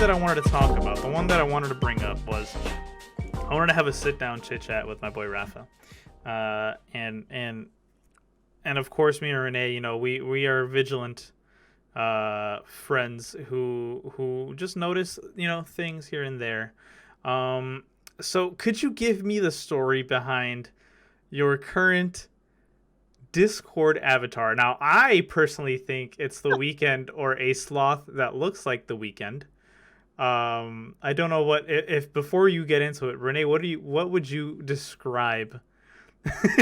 that I wanted to talk about, the one that I wanted to bring up was I wanted to have a sit down chit chat with my boy Rafa, and of course me and Renee, you know, we are vigilant friends who just notice, you know, things here and there. So could you give me the story behind your current Discord avatar? Now, I personally think it's the Weekend or a sloth that looks like the Weekend. I don't know what if before you get into it, Renee, what would you describe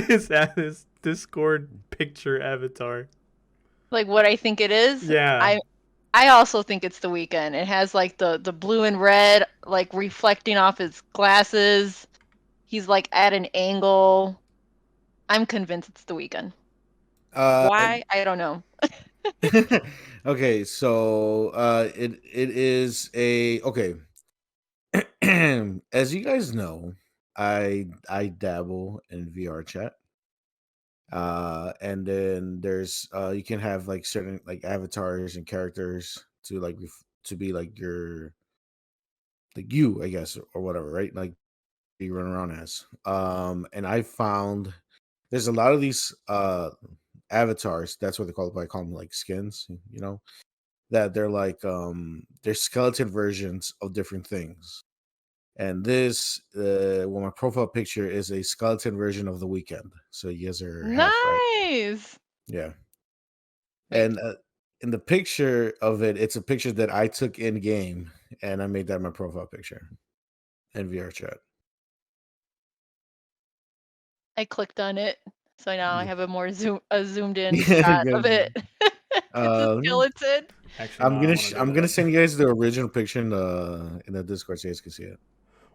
is that this Discord picture avatar? Like what I think it is? Yeah. I also think it's the Weekend. It has like the blue and red like reflecting off his glasses. He's like at an angle. I'm convinced it's the Weekend. Why? I don't know. Okay, so it is a okay. As you guys know, I dabble in VR chat. And then there's you can have like certain like avatars and characters to like to be like your like you, I guess, or whatever, right? Like you run around as. And I found there's a lot of these avatars, that's what they call it, but I call them like skins, you know, that they're skeleton versions of different things. And this well, my profile picture is a skeleton version of the Weekend. So you guys are half right. Nice. Yeah. Wait. And in the picture of it, it's a picture that I took in game, and I made that my profile picture in VR chat. I clicked on it. So now I Yeah. have a zoomed in shot of it. It's a Let me- skeleton. Actually, no, I wanna do I'm gonna that. send you guys the original picture in the Discord so you guys can see it.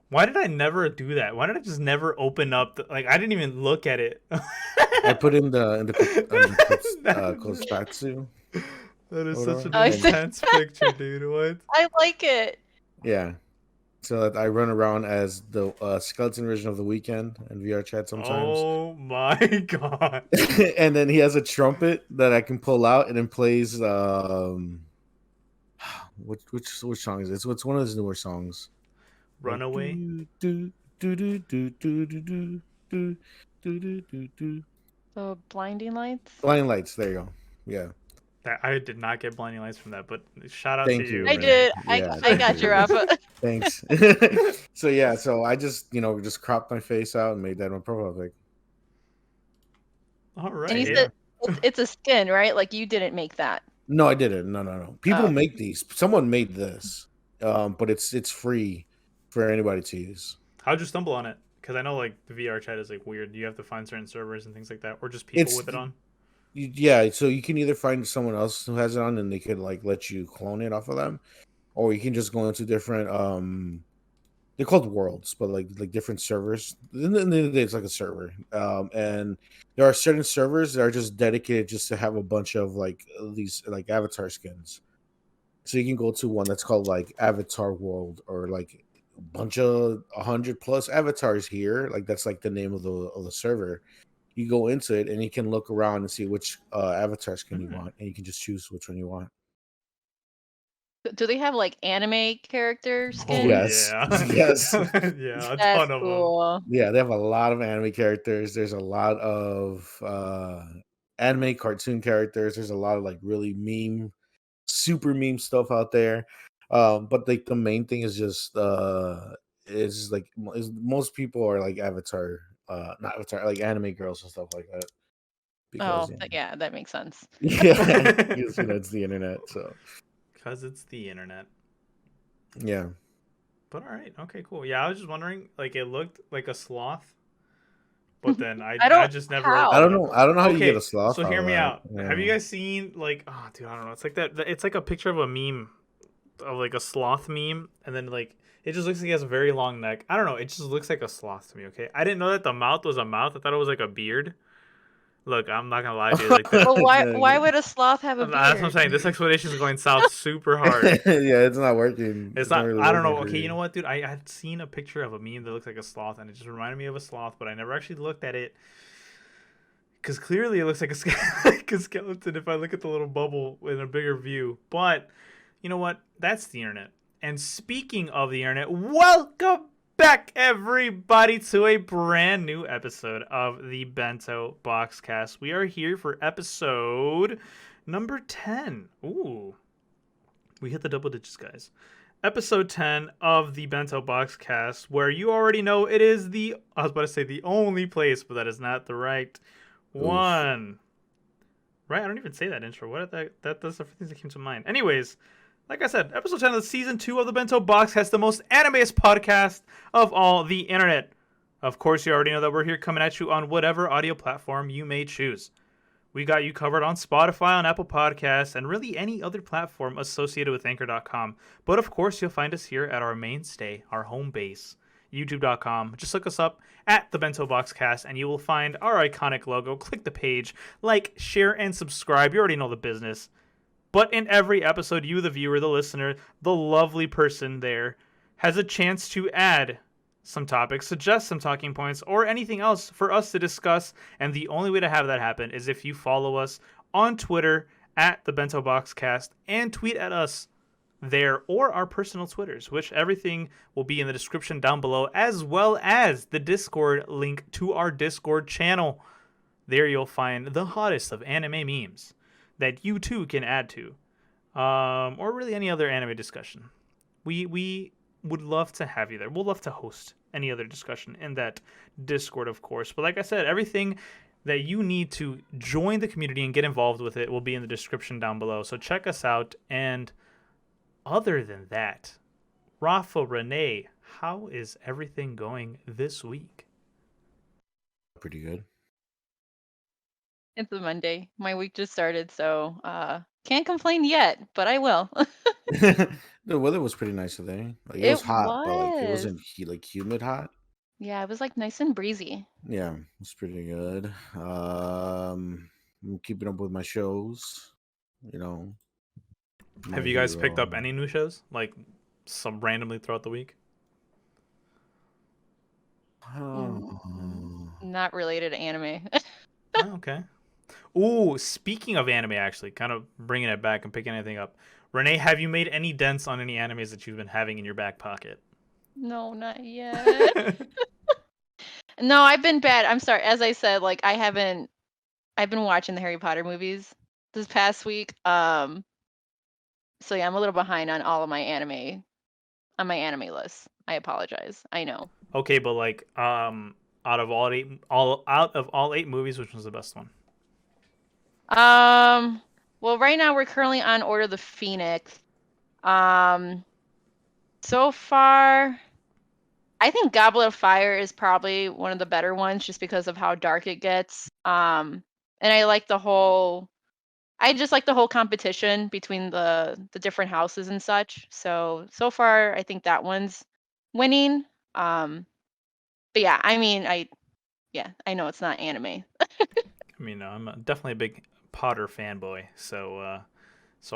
Why did I never do that? Why did I just never open up like I didn't even look at it. I put in the close That- Spatsu. that is or such an whatever. intense picture, dude. What? I like it. Yeah. So that I run around as the skeleton version of the Weekend in VR chat sometimes. Oh my god. And then he has a trumpet that I can pull out and then plays which song is it? It's one of his newer songs. Like, Runaway. do, do, do, do, do, do, do, do, do, do, do, do. So blinding lights. Blinding Lights, there you go. Yeah. That I did not get blinding lights from that, but shout out Thank to you, you. I Renee. did. Yeah, I thank got you, Rafa. Thanks. So yeah, so I just just cropped my face out and made that my profile pic. All right. And you Yeah. said it's a skin, right? Like you didn't make that. No, I didn't. No. People Oh. make these. Someone made this. But it's free for anybody to use. How'd you stumble on it? Because I know like the VR chat is like weird. You have to find certain servers and things like that, or just people with it on. Yeah, so you can either find someone else who has it on and they could like let you clone it off of them, or you can just go into different they're called worlds, but like different servers. In the end of the day, it's like a server. And there are certain servers that are just dedicated just to have a bunch of like these like avatar skins. So you can go to one that's called like Avatar World, or like a bunch of 100+ avatars here. Like that's like the name of the server. You go into it and you can look around and see which avatar skin you want, and you can just choose which one you want. Do they have like anime character skins? Oh, Yes. yeah. Yes. Yeah, a That's ton of them. cool. Yeah, they have a lot of anime characters. There's a lot of anime cartoon characters. There's a lot of like really super meme stuff out there. But like the main thing is just it's just like most people are like Avatar, not Avatar, like anime girls and stuff like that. Because Oh, yeah, that makes sense. yeah, because it's the internet. So Because it's the internet. yeah. But all right, okay, cool. Yeah, I was just wondering, like it looked like a sloth, but then I just never. how? I don't know how you Okay, get a sloth. so hear out of me that. out. Yeah. Have you guys seen like, oh dude, I don't know. It's like that. It's like a picture of a meme, of like a sloth meme, and then like it just looks like he has a very long neck. I don't know. It just looks like a sloth to me. Okay, I didn't know that the mouth was a mouth. I thought it was like a beard. Look, I'm not gonna lie to you. Like that. Well, why would a sloth have a beard? That's what I'm saying. This explanation is going south super hard. Yeah, it's not working. It's not. really I don't know. working for Okay, you know what, dude? I had seen a picture of a meme that looks like a sloth, and it just reminded me of a sloth, but I never actually looked at it because clearly it looks like like a skeleton if I look at the little bubble in a bigger view. But you know what? That's the internet. And speaking of the internet, welcome back, everybody, to a brand new episode of the Bento Boxcast. We are here for episode number 10. Ooh, we hit the double digits, guys. Episode 10 of the Bento Boxcast, where you already know it is the only place, but that is not the right one. Right? I don't even say that intro. What that's the first things that came to mind. Anyways, like I said, episode 10 of season 2 of the Bento Boxcast, the most anime-est podcast of all the internet. Of course, you already know that we're here coming at you on whatever audio platform you may choose. We got you covered on Spotify, on Apple Podcasts, and really any other platform associated with Anchor.com. But of course, you'll find us here at our mainstay, our home base, YouTube.com. Just look us up at the Bento Boxcast, and you will find our iconic logo. Click the page, like, share, and subscribe. You already know the business. But in every episode, you, the viewer, the listener, the lovely person there, has a chance to add some topics, suggest some talking points, or anything else for us to discuss. And the only way to have that happen is if you follow us on Twitter at the Bento Boxcast and tweet at us there, or our personal Twitters, which everything will be in the description down below, as well as the Discord link to our Discord channel. There you'll find the hottest of anime memes that you too can add to, or really any other anime discussion. We would love to have you there. We'll love to host any other discussion in that Discord, of course. But like I said, everything that you need to join the community and get involved with it will be in the description down below. So check us out. And other than that, Rafa, Renee, how is everything going this week? Pretty good. It's a Monday. My week just started, so can't complain yet, but I will. The weather was pretty nice today. Like it was hot, but like it was. wasn't like humid hot. Yeah, it was like nice and breezy. Yeah, it was pretty good. I'm keeping up with my shows. You know. Have you guys picked up any new shows, like some randomly throughout the week? Not related to anime. Oh, okay. Ooh, speaking of anime, actually, kind of bringing it back and picking anything up. Renee, have you made any dents on any animes that you've been having in your back pocket? No, not yet. No, I've been bad. I'm sorry. As I said, like I've been watching the Harry Potter movies this past week. So yeah, I'm a little behind on all of my anime list. I apologize. I know. Okay, but like out of all eight movies, which was the best one? Well, right now we're currently on Order of the Phoenix. So far, I think Goblet of Fire is probably one of the better ones just because of how dark it gets. And I just like the whole competition between the different houses and such. So far, I think that one's winning. But yeah, I mean, I know it's not anime. I mean, I'm definitely a big Potter fanboy, so I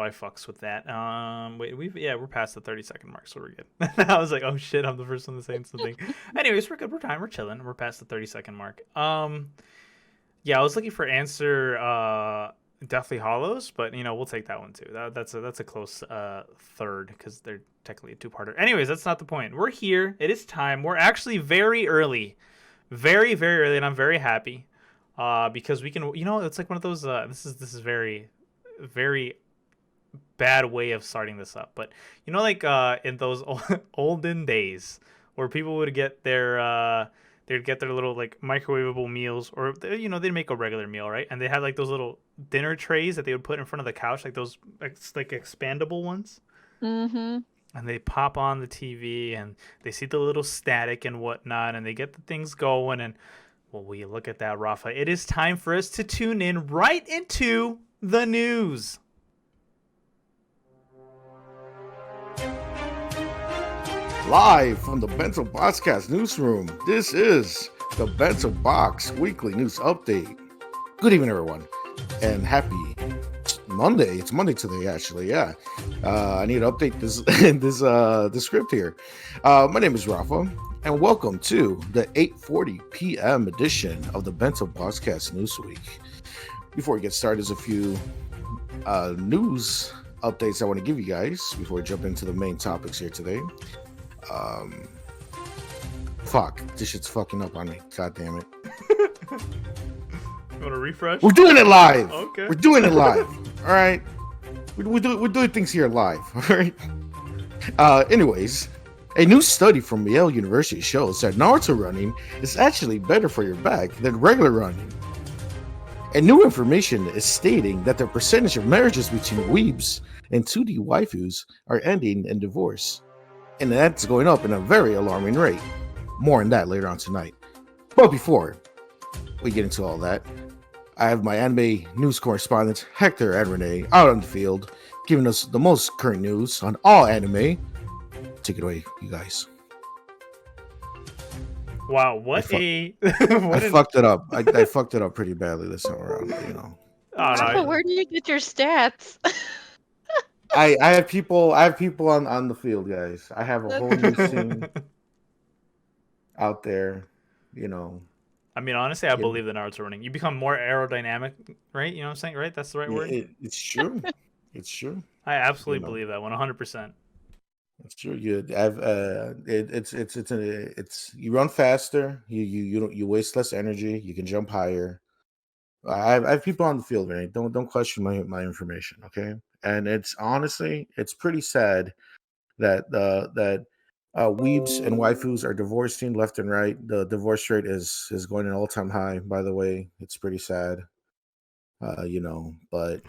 fucks with that. We're past the 30-second mark, so we're good. I was like, oh shit, I'm the first one to say something. Anyways, we're good. We're chilling. We're past the 30-second mark. Yeah, I was looking for answer Deathly Hollows, but we'll take that one too. That's a close third because they're technically a two-parter. Anyways, that's not the point. We're here. It is time. We're actually very early, very very early, and I'm very happy because we can. It's like one of those. This is very very bad way of starting this up, but like in those olden days where people would get their they'd get their little like microwavable meals, or they'd make a regular meal, right? And they had like those little dinner trays that they would put in front of the couch, like those like expandable ones. Mm-hmm. And they pop on the TV and they see the little static and whatnot, and they get the things going. And well, will you look at that, Rafa? It is time for us to tune in right into the news. Live from the Bento Boxcast newsroom, this is the Bento Box Weekly News Update. Good evening, everyone, and happy Monday. It's Monday today, actually. Yeah, I need to update this script here. My name is Rafa, and welcome to the 8:40 p.m. edition of the Bento Boxcast Newsweek. Before we get started, there's a few news updates I want to give you guys before we jump into the main topics here today. Fuck, this shit's fucking up on me. God damn it. You want to refresh? We're doing it live. Okay. We're doing it live. All right. We're doing things here live. All right. Anyways, a new study from Yale University shows that Naruto running is actually better for your back than regular running. And new information is stating that the percentage of marriages between weebs and 2D waifus are ending in divorce. And that's going up in a very alarming rate. More on that later on tonight. But before we get into all that, I have my anime news correspondents Hector and Renee out on the field, giving us the most current news on all anime. Take it away, you guys. Wow, what I fucked it up. I fucked it up pretty badly this time around, you know. Oh, no. Where do you get your stats? I have people on the field, guys. I have a whole new team out there, you know. I mean, honestly, I believe the Naruto running. You become more aerodynamic, right? You know what I'm saying, right? That's the right word? It's true. It's true. I absolutely believe that 100%. It's true. You have it's you run faster. You waste less energy. You can jump higher. I have people on the field, right? Don't question my information, okay? And it's honestly pretty sad that weebs and waifus are divorcing left and right. The divorce rate is going an all-time high. By the way, it's pretty sad. You know, but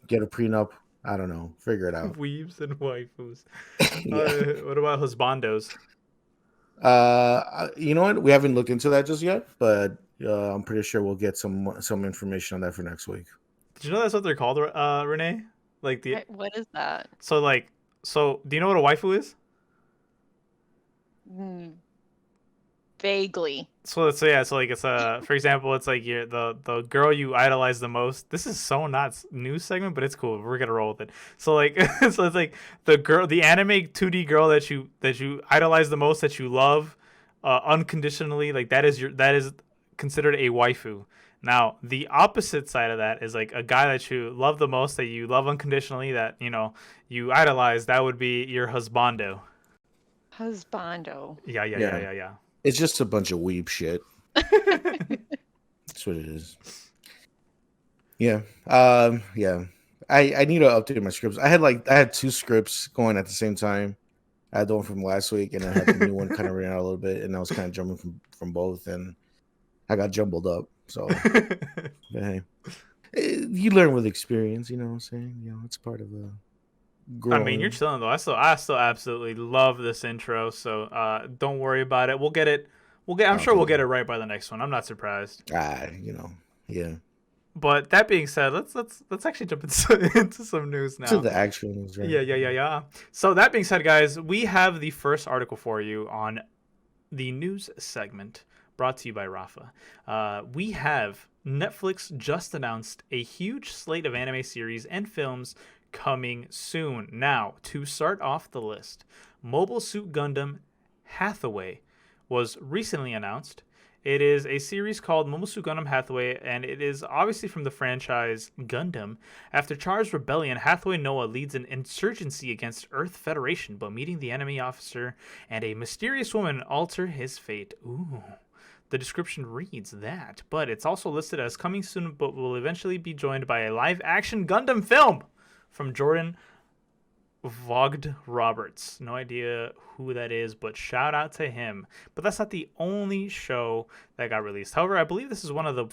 get a prenup. I don't know. Figure it out. Weebs and waifus. Yeah. What about husbandos? You know what? We haven't looked into that just yet, but I'm pretty sure we'll get some information on that for next week. Did you know that's what they're called, Renee? Like What is that? So do you know what a waifu is? Vaguely. So it's for example, it's like you're the girl you idolize the most. This is so not news segment, but it's cool. We're gonna roll with it. So like so it's like the anime 2D girl that you idolize the most, that you love unconditionally, like that is considered a waifu. Now the opposite side of that is like a guy that you love the most, that you love unconditionally, that you idolize. That would be your husbando. Husbando. Yeah. It's just a bunch of weeb shit. That's what it is. Yeah. Yeah. I need to update my scripts. I had two scripts going at the same time. I had the one from last week, and I had the new one kind of ran out a little bit, and I was kind of jumping from both, and I got jumbled up. So, hey, you learn with experience. You know what I'm saying? You know, it's part of the. Growing. I mean, you're chilling though. I still absolutely love this intro. So don't worry about it. We'll get it. I'm sure we'll get it right by the next one. I'm not surprised. Yeah. But that being said, let's actually jump into some news now. To the actual news, right? Yeah. So that being said, guys, we have the first article for you on the news segment, brought to you by Rafa. We have Netflix just announced a huge slate of anime series and films coming soon. Now, to start off the list, Mobile Suit Gundam Hathaway was recently announced. It is a series called Mobile Suit Gundam Hathaway, and it is obviously from the franchise Gundam. After Char's rebellion, Hathaway Noah leads an insurgency against Earth Federation, but meeting the enemy officer and a mysterious woman alter his fate. Ooh. The description reads that, but it's also listed as coming soon, but will eventually be joined by a live-action Gundam film from Jordan Vogt Roberts. No idea who that is, but shout out to him. But that's not the only show that got released. However, I believe this is one of the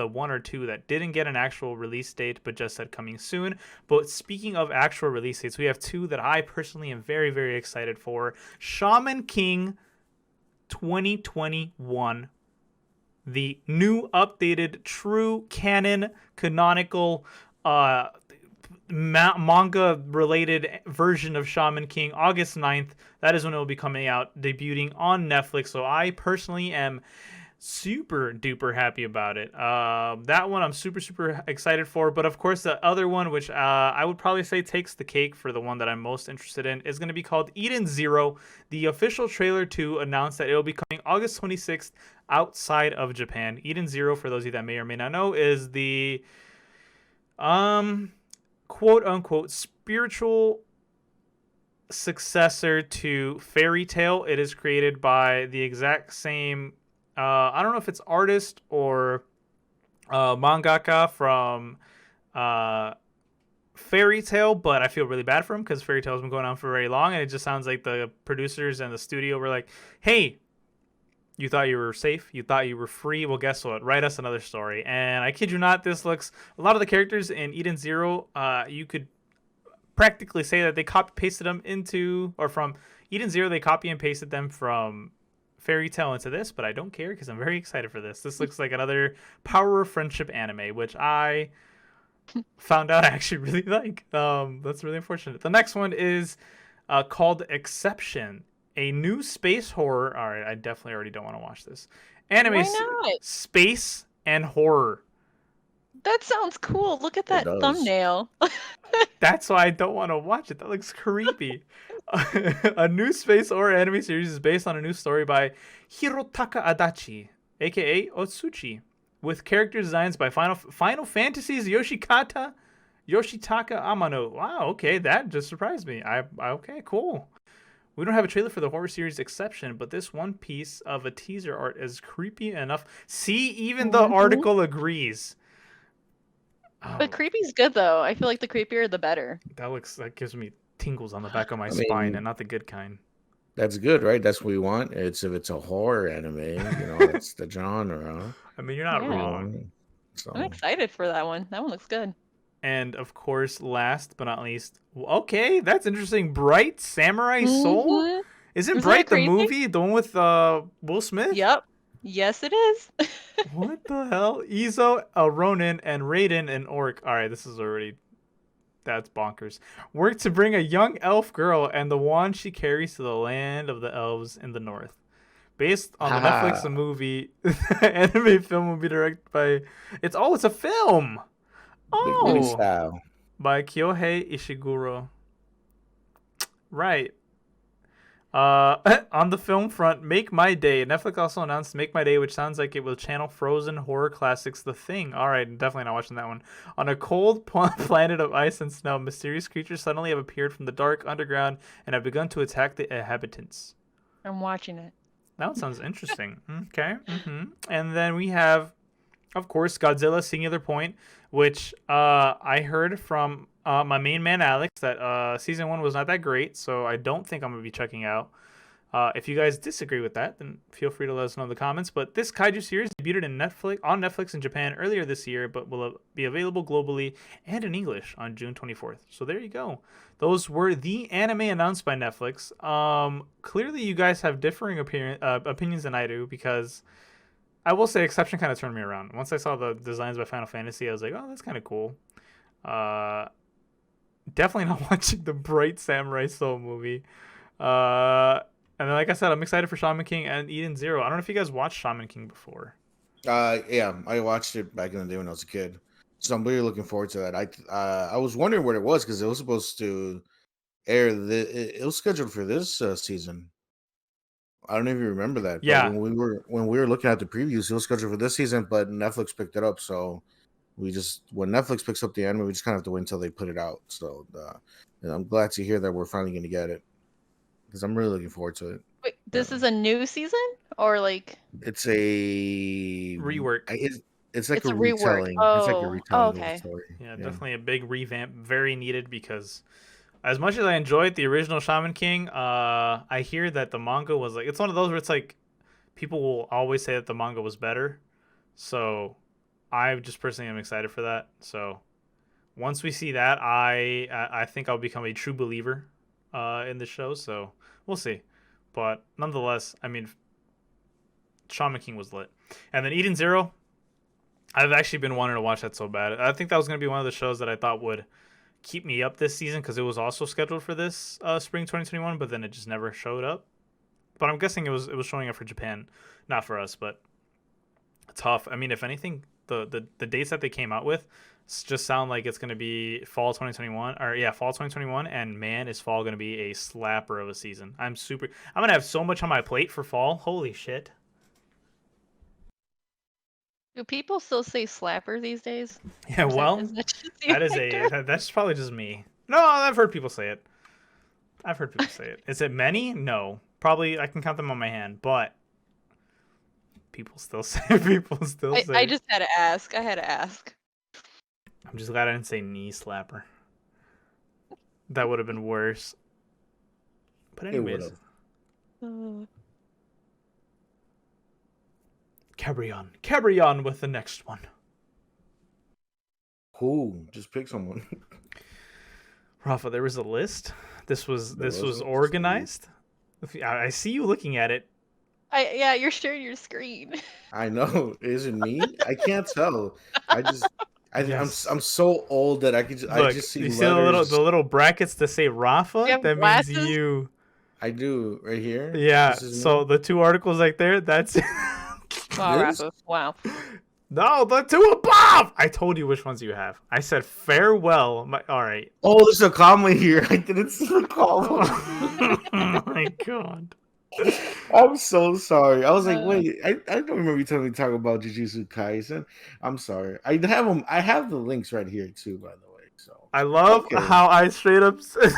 one or two that didn't get an actual release date, but just said coming soon. But speaking of actual release dates, we have two that I personally am very, very excited for. Shaman King 2021. The new updated true canon canonical manga related version of Shaman King, August 9th. That is when it will be coming out, debuting on Netflix. So I personally am super duper happy about it. That one I'm super excited for. But of course, the other one, which I would probably say takes the cake for the one that I'm most interested in, is going to be called Eden Zero. The official trailer 2 announced that it will be coming August 26th outside of Japan. Eden Zero, for those of you that may or may not know, is the quote unquote spiritual successor to Fairy Tail. It is created by the exact same. I don't know if it's artist or mangaka from Fairy Tail, but I feel really bad for him because Fairy Tail's been going on for very long, and it just sounds like the producers and the studio were like, "Hey, you thought you were safe? You thought you were free? Well, guess what? Write us another story." And I kid you not, this looks a lot of the characters in Eden Zero. You could practically say that they copy pasted them into, or from Eden Zero, they copy and pasted them from Fairy Tail into this, but I don't care because I'm very excited for this. This looks like another Power of Friendship anime, which I found out I actually really like. That's really unfortunate. The next one is called Exception, a new space horror. All right, I definitely already don't want to watch this. Anime Why not? space and horror. That sounds cool. Look at It that does. thumbnail. That's why I don't want to watch it. That looks creepy. A new space horror anime series is based on a new story by Hirotaka Adachi, aka Otsuchi, with character designs by Final Fantasy's Yoshitaka Amano. Wow, okay, that just surprised me. Okay, cool. We don't have a trailer for the horror series Exception, but this one piece of a teaser art is creepy enough. See, even the article agrees. The creepy's good though. I feel like the creepier the better. That gives me tingles on the back of my spine, and not the good kind. That's good, right? That's what we want. If it's a horror anime, it's the genre. I mean, you're not Yeah. wrong. So I'm excited for that one. That one looks good. And of course, last but not least, okay, that's interesting. Bright Samurai Soul? Mhm. Isn't Isn't Bright that the creepy? movie, the one with Will Smith? Yep. Yes, it is. What the hell? Izo, a Ronin, and Raiden, an orc. All right, this is already... That's bonkers. Work to bring a young elf girl and the wand she carries to the land of the elves in the north. Based on the Netflix movie, the anime film will be directed by... It's a film! Big Willie Oh! style. By Kyohei Ishiguro. Right. On the film front, Make My Day. Netflix also announced Make My Day, which sounds like it will channel frozen horror classics The Thing. All right, definitely not watching that one. On a cold planet of ice and snow, mysterious creatures suddenly have appeared from the dark underground and have begun to attack the inhabitants. I'm watching it. That one sounds interesting. Okay. And then we have, of course, Godzilla Singular Point, which I heard from my main man Alex that season 1 was not that great, so I don't think I'm going to be checking out. If you guys disagree with that, then feel free to let us know in the comments. But this kaiju series debuted on Netflix in Japan earlier this year, but will be available globally and in English on June 24th. So there you go. Those were the anime announced by Netflix. Clearly, you guys have differing opinions than I do, because I will say Exception kind of turned me around. Once I saw the designs by Final Fantasy, I was like, oh, that's kind of cool. Definitely not watching the Bright Samurai Soul movie. And then, like I said, I'm excited for Shaman King and Eden Zero. I don't know if you guys watched Shaman King before. Yeah, I watched it back in the day when I was a kid, so I'm really looking forward to that. I was wondering what it was because it was supposed to air. It was scheduled for this season. I don't know if you remember that. Yeah. But when we were looking at the previews, it was scheduled for this season, but Netflix picked it up. So when Netflix picks up the anime, we just kind of have to wait until they put it out. So and I'm glad to hear that we're finally going to get it, because I'm really looking forward to it. Wait, this is a new season or like? It's a Rework. It's like It's a a rework. retelling. It's like a Oh, retelling of okay. the story. Yeah, definitely a big revamp, very needed, because as much as I enjoyed the original Shaman King, I hear that the manga was like, it's one of those where it's like people will always say that the manga was better. So I just personally am excited for that. So once we see that, I think I'll become a true believer in the show. So we'll see. But nonetheless, I mean, Shaman King was lit. And then Eden Zero, I've actually been wanting to watch that so bad. I think that was going to be one of the shows that I thought would keep me up this season, because it was also scheduled for this spring 2021, but then it just never showed up. But I'm guessing it was showing up for Japan, not for us. But tough. I mean, if anything, the dates that they came out with just sound like it's going to be fall 2021, fall 2021, and man, is fall going to be a slapper of a season. I'm going to have so much on my plate for fall. Holy shit. Do people still say slapper these days? Yeah, Or is well, that just you, Hector? that's probably just me. No, I've heard people say it. I've heard people say it. Is it many? No, probably I can count them on my hand, but people still say I it. just had to ask. I had to ask. I'm just glad I didn't say knee slapper. That would have been worse. But It would anyways, have. carry on with the next one. Cool. Just pick someone. Rafa, there was a list. This was There was a list. organized. I see you looking at it. Yeah, you're sharing your screen. I know. Is it me? I can't tell. Yes. I'm so old that I just Look, see you see letters. the little brackets that say Rafa? You have That means glasses? you. I do right here. Yeah. This is So me? the two articles right there, that's Wow, This? Rafa. Wow. No, the two above. I told you which ones you have. I said farewell. All right. Oh, there's a comma here. I didn't see the comma. Oh my god. I'm so sorry. I was like, Uh. wait, I don't remember you telling me to talk about Jujutsu Kaisen. I'm sorry. I have them. I have the links right here too, by the way. So I love Okay. how I straight up said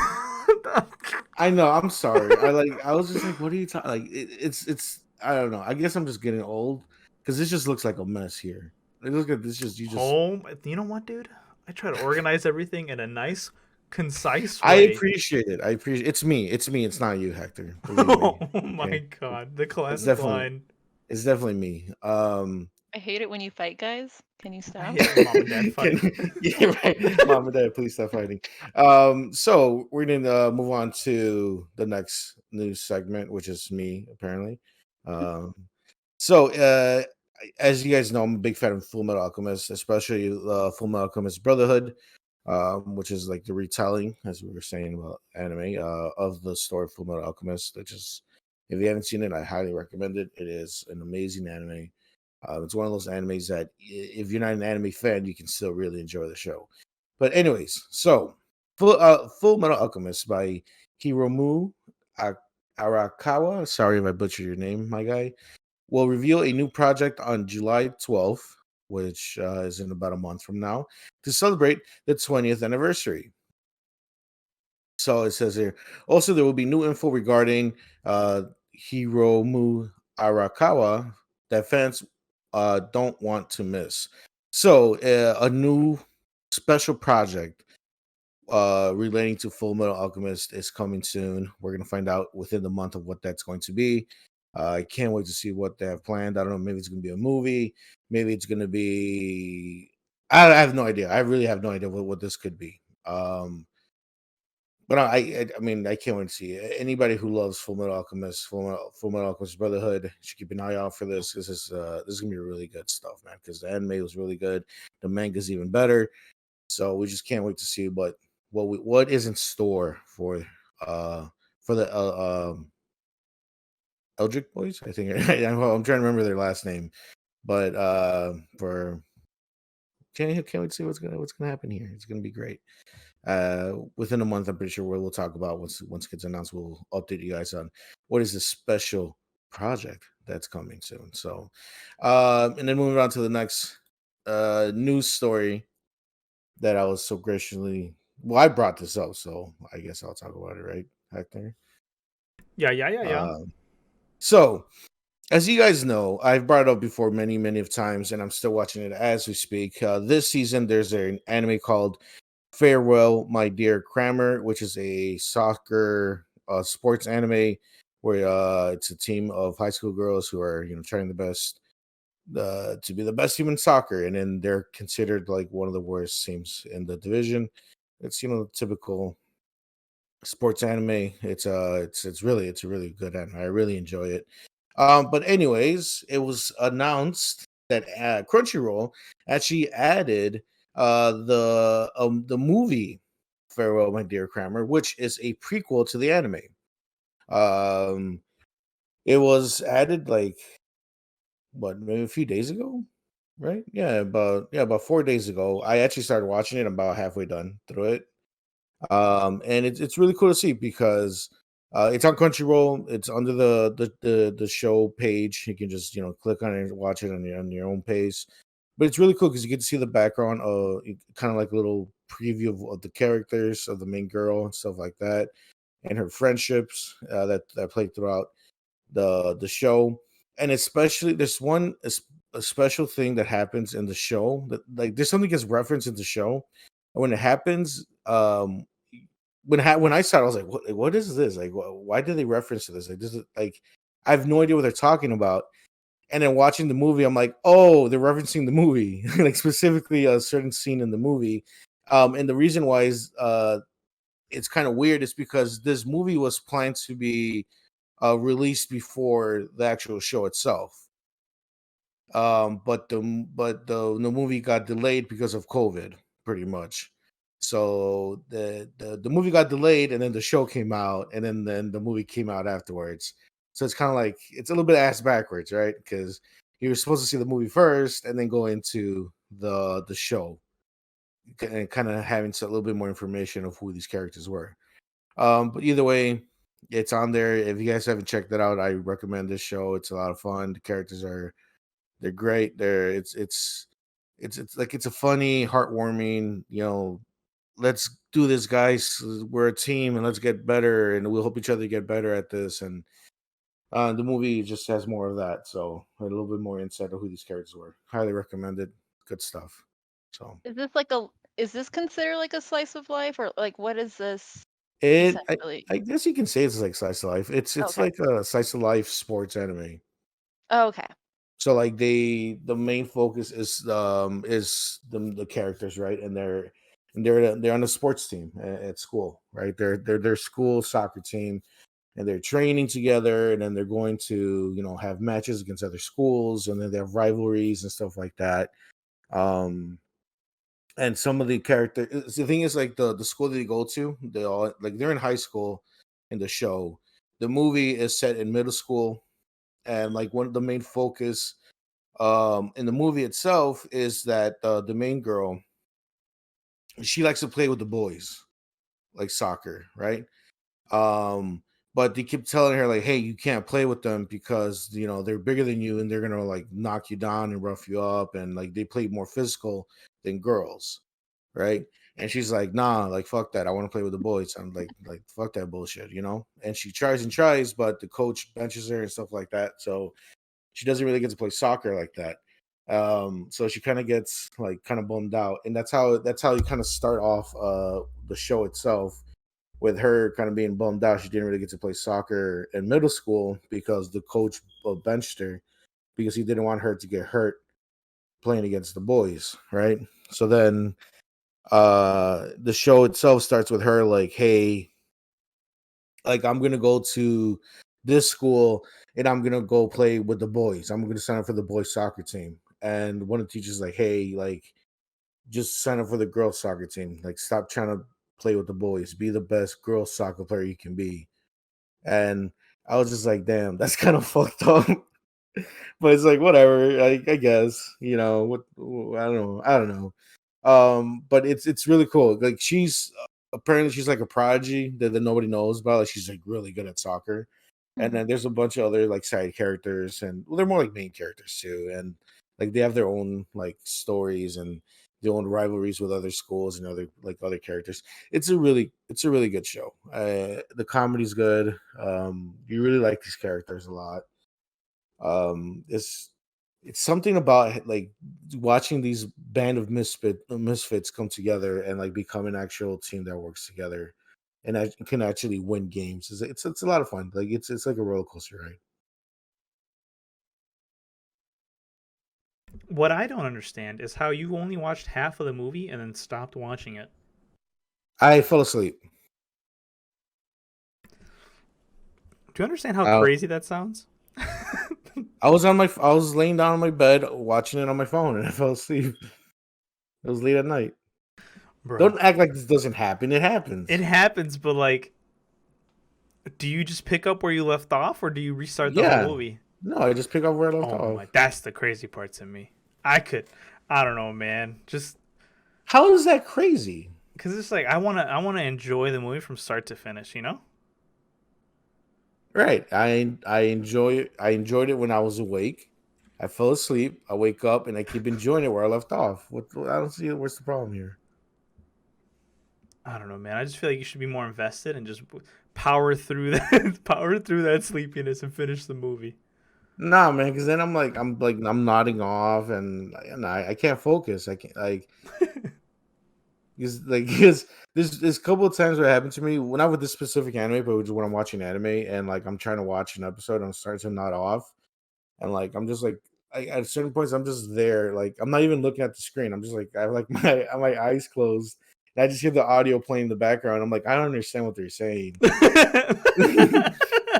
I know. I'm sorry. I was just like, what are you talking? Like, it's. I don't know. I guess I'm just getting old because this just looks like a mess here. Look at this. Just you just. home. You know what, dude? I try to organize everything in a nice, concise I way. appreciate it. It's me. It's me. It's not you, Hector. Believe me. Oh my Okay? god, the It's classic definitely. line. It's definitely me. I hate it when you fight, guys. Can you I stop? hate when mom and dad fight. Yeah, right. Mom and dad, please stop fighting. So we're gonna move on to the next news segment, which is me, apparently. Um, so as you guys know, I'm a big fan of Full Metal Alchemist, especially Full Metal Alchemist Brotherhood, which is like the retelling, as we were saying about anime, of the story of Full Metal Alchemist. Which is, if you haven't seen it, I highly recommend it. It is an amazing anime. It's one of those animes that if you're not an anime fan, you can still really enjoy the show. But anyways, so Full Metal Alchemist by Hiromu Arakawa. Sorry if I butchered your name, my guy. Will reveal a new project on July 12th, which is in about a month from now, to celebrate the 20th anniversary. So it says here. Also, there will be new info regarding Hiromu Arakawa that fans don't want to miss. So, a new special project relating to Full Metal Alchemist is coming soon. We're going to find out within the month of what that's going to be. I can't wait to see what they have planned. I don't know. Maybe it's going to be a movie. Maybe it's going to be. I have no idea. I really have no idea what this could be. But I mean, I can't wait to see it. Anybody who loves Full Metal Alchemist, Full Metal Alchemist Brotherhood should keep an eye out for this. This is gonna be really good stuff, man. Because the anime was really good, the manga's even better. So we just can't wait to see what is in store for the Eldritch Boys. I think I'm trying to remember their last name, but for can't wait to see what's gonna happen here. It's gonna be great. Within a month, I'm pretty sure we'll talk about once it gets announced. We'll update you guys on what is this special project that's coming soon. So, and then moving on to the next news story that I was so graciously. Well, I brought this up, so I guess I'll talk about it, right, Hector? Yeah. So, as you guys know, I've brought it up before many of times, and I'm still watching it as we speak. This season, there's an anime called Farewell, My Dear Kramer, which is a soccer sports anime where it's a team of high school girls who are trying the best to be the best team in soccer, and then they're considered like one of the worst teams in the division. It's typical sports anime. It's a really good anime. I really enjoy it. But anyways, it was announced that Crunchyroll actually added the movie Farewell, My Dear Kramer, which is a prequel to the anime. Um, it was added like maybe a few days ago, right? About 4 days ago. I actually started watching it. I'm about halfway done through it. And it's really cool to see because it's on Crunchyroll. It's under the show page. You can just click on it and watch it on your own pace. but it's really cool because you get to see the background, kind of like a little preview of the characters of the main girl and stuff like that, and her friendships that played throughout the show. And especially there's a special thing that happens in the show that like there's something gets referenced in the show, and when it happens, when I saw it, I was like, what is this? Like, why did they reference to this? Like, this is like, I have no idea what they're talking about. And then watching the movie, I'm like, oh, they're referencing the movie, like specifically a certain scene in the movie. And the reason why is it's kind of weird is because this movie was planned to be released before the actual show itself. But the movie got delayed because of COVID, pretty much. So the movie got delayed, and then the show came out, and then the movie came out afterwards. So it's kind of like it's a little bit ass backwards, right? Because you were supposed to see the movie first, and then go into the show, and kind of having a little bit more information of who these characters were. But either way, it's on there. If you guys haven't checked it out, I recommend this show. It's a lot of fun. The characters they're great. It's like it's a funny, heartwarming, let's do this, guys. We're a team and let's get better and we'll help each other get better at this. And the movie just has more of that. So a little bit more insight of who these characters were. Highly recommended. Good stuff. So Is this considered like a slice of life, or like what is this it essentially? I guess you can say it's like slice of life. It's Okay. like a slice of life sports anime. Oh, okay. So like the main focus is the characters, right? And they're on a sports team at school, right? They're their school soccer team, and they're training together, and then they're going to have matches against other schools, and then they have rivalries and stuff like that. Um, and some of the characters, the thing is, like the school that they go to, they all like they're in high school in the show. The movie is set in middle school, and like one of the main focus in the movie itself is that the main girl, she likes to play with the boys, like soccer, right? um but they keep telling her like, hey, you can't play with them because they're bigger than you and they're gonna like knock you down and rough you up, and like they play more physical than girls, right? And she's like, nah, like fuck that, I want to play with the boys. I'm like fuck that bullshit, and she tries and tries, but the coach benches her and stuff like that, so she doesn't really get to play soccer like that. So she kind of gets like kind of bummed out, and that's how you kind of start off the show itself, with her kind of being bummed out. She didn't really get to play soccer in middle school because the coach benched her because he didn't want her to get hurt playing against the boys, right? So then the show itself starts with her like, hey, like I'm gonna go to this school and I'm gonna go play with the boys. I'm gonna sign up for the boys soccer team. And one of the teachers like, hey, like just sign up for the girls soccer team. Like stop trying to play with the boys. Be the best girls soccer player you can be. And I was just like, damn, that's kind of fucked up. But it's like whatever. I guess what I don't know. I don't know. But it's really cool. Like she's apparently she's like a prodigy that nobody knows about. Like she's like really good at soccer. And Mhm. then there's a bunch of other like side characters, and well, they're more like main characters too. And like they have their own like stories and their own rivalries with other schools and other characters. It's a really good show. The comedy's good. You really like these characters a lot. It's something about like watching these band of misfits come together and like become an actual team that works together and can actually win games. It's a lot of fun. Like it's like a roller coaster ride. What I don't understand is how you only watched half of the movie and then stopped watching it. I fell asleep. Do you understand how Uh, crazy that sounds? I was laying down on my bed watching it on my phone and I fell asleep. It was late at night. Bro, Don't act like this doesn't happen. It it happens. happens, but like, do you just pick up where you left off or do you restart the whole Yeah. movie? No, I just pick up where I left Oh my, off. that's the crazy part to me. I don't know, man. Just How is that crazy? because it's like I wanna enjoy the movie from start to finish. You know? Right. I enjoyed it when I was awake. I fell asleep. I wake up and I keep enjoying it where I left off. I don't see what's the problem here. I don't know, man. I just feel like you should be more invested and just power through that, power through that sleepiness and finish the movie. Nah, man, because then I'm nodding off and I can't focus. I can't like because there's a couple of times where it happened to me, not with this specific anime, but just when I'm watching anime and like I'm trying to watch an episode, I'm starting to nod off, and like I'm just like at certain points I'm just there, like I'm not even looking at the screen. I'm just like I have like my eyes closed, and I just hear the audio playing in the background. I'm like I don't understand what they're saying.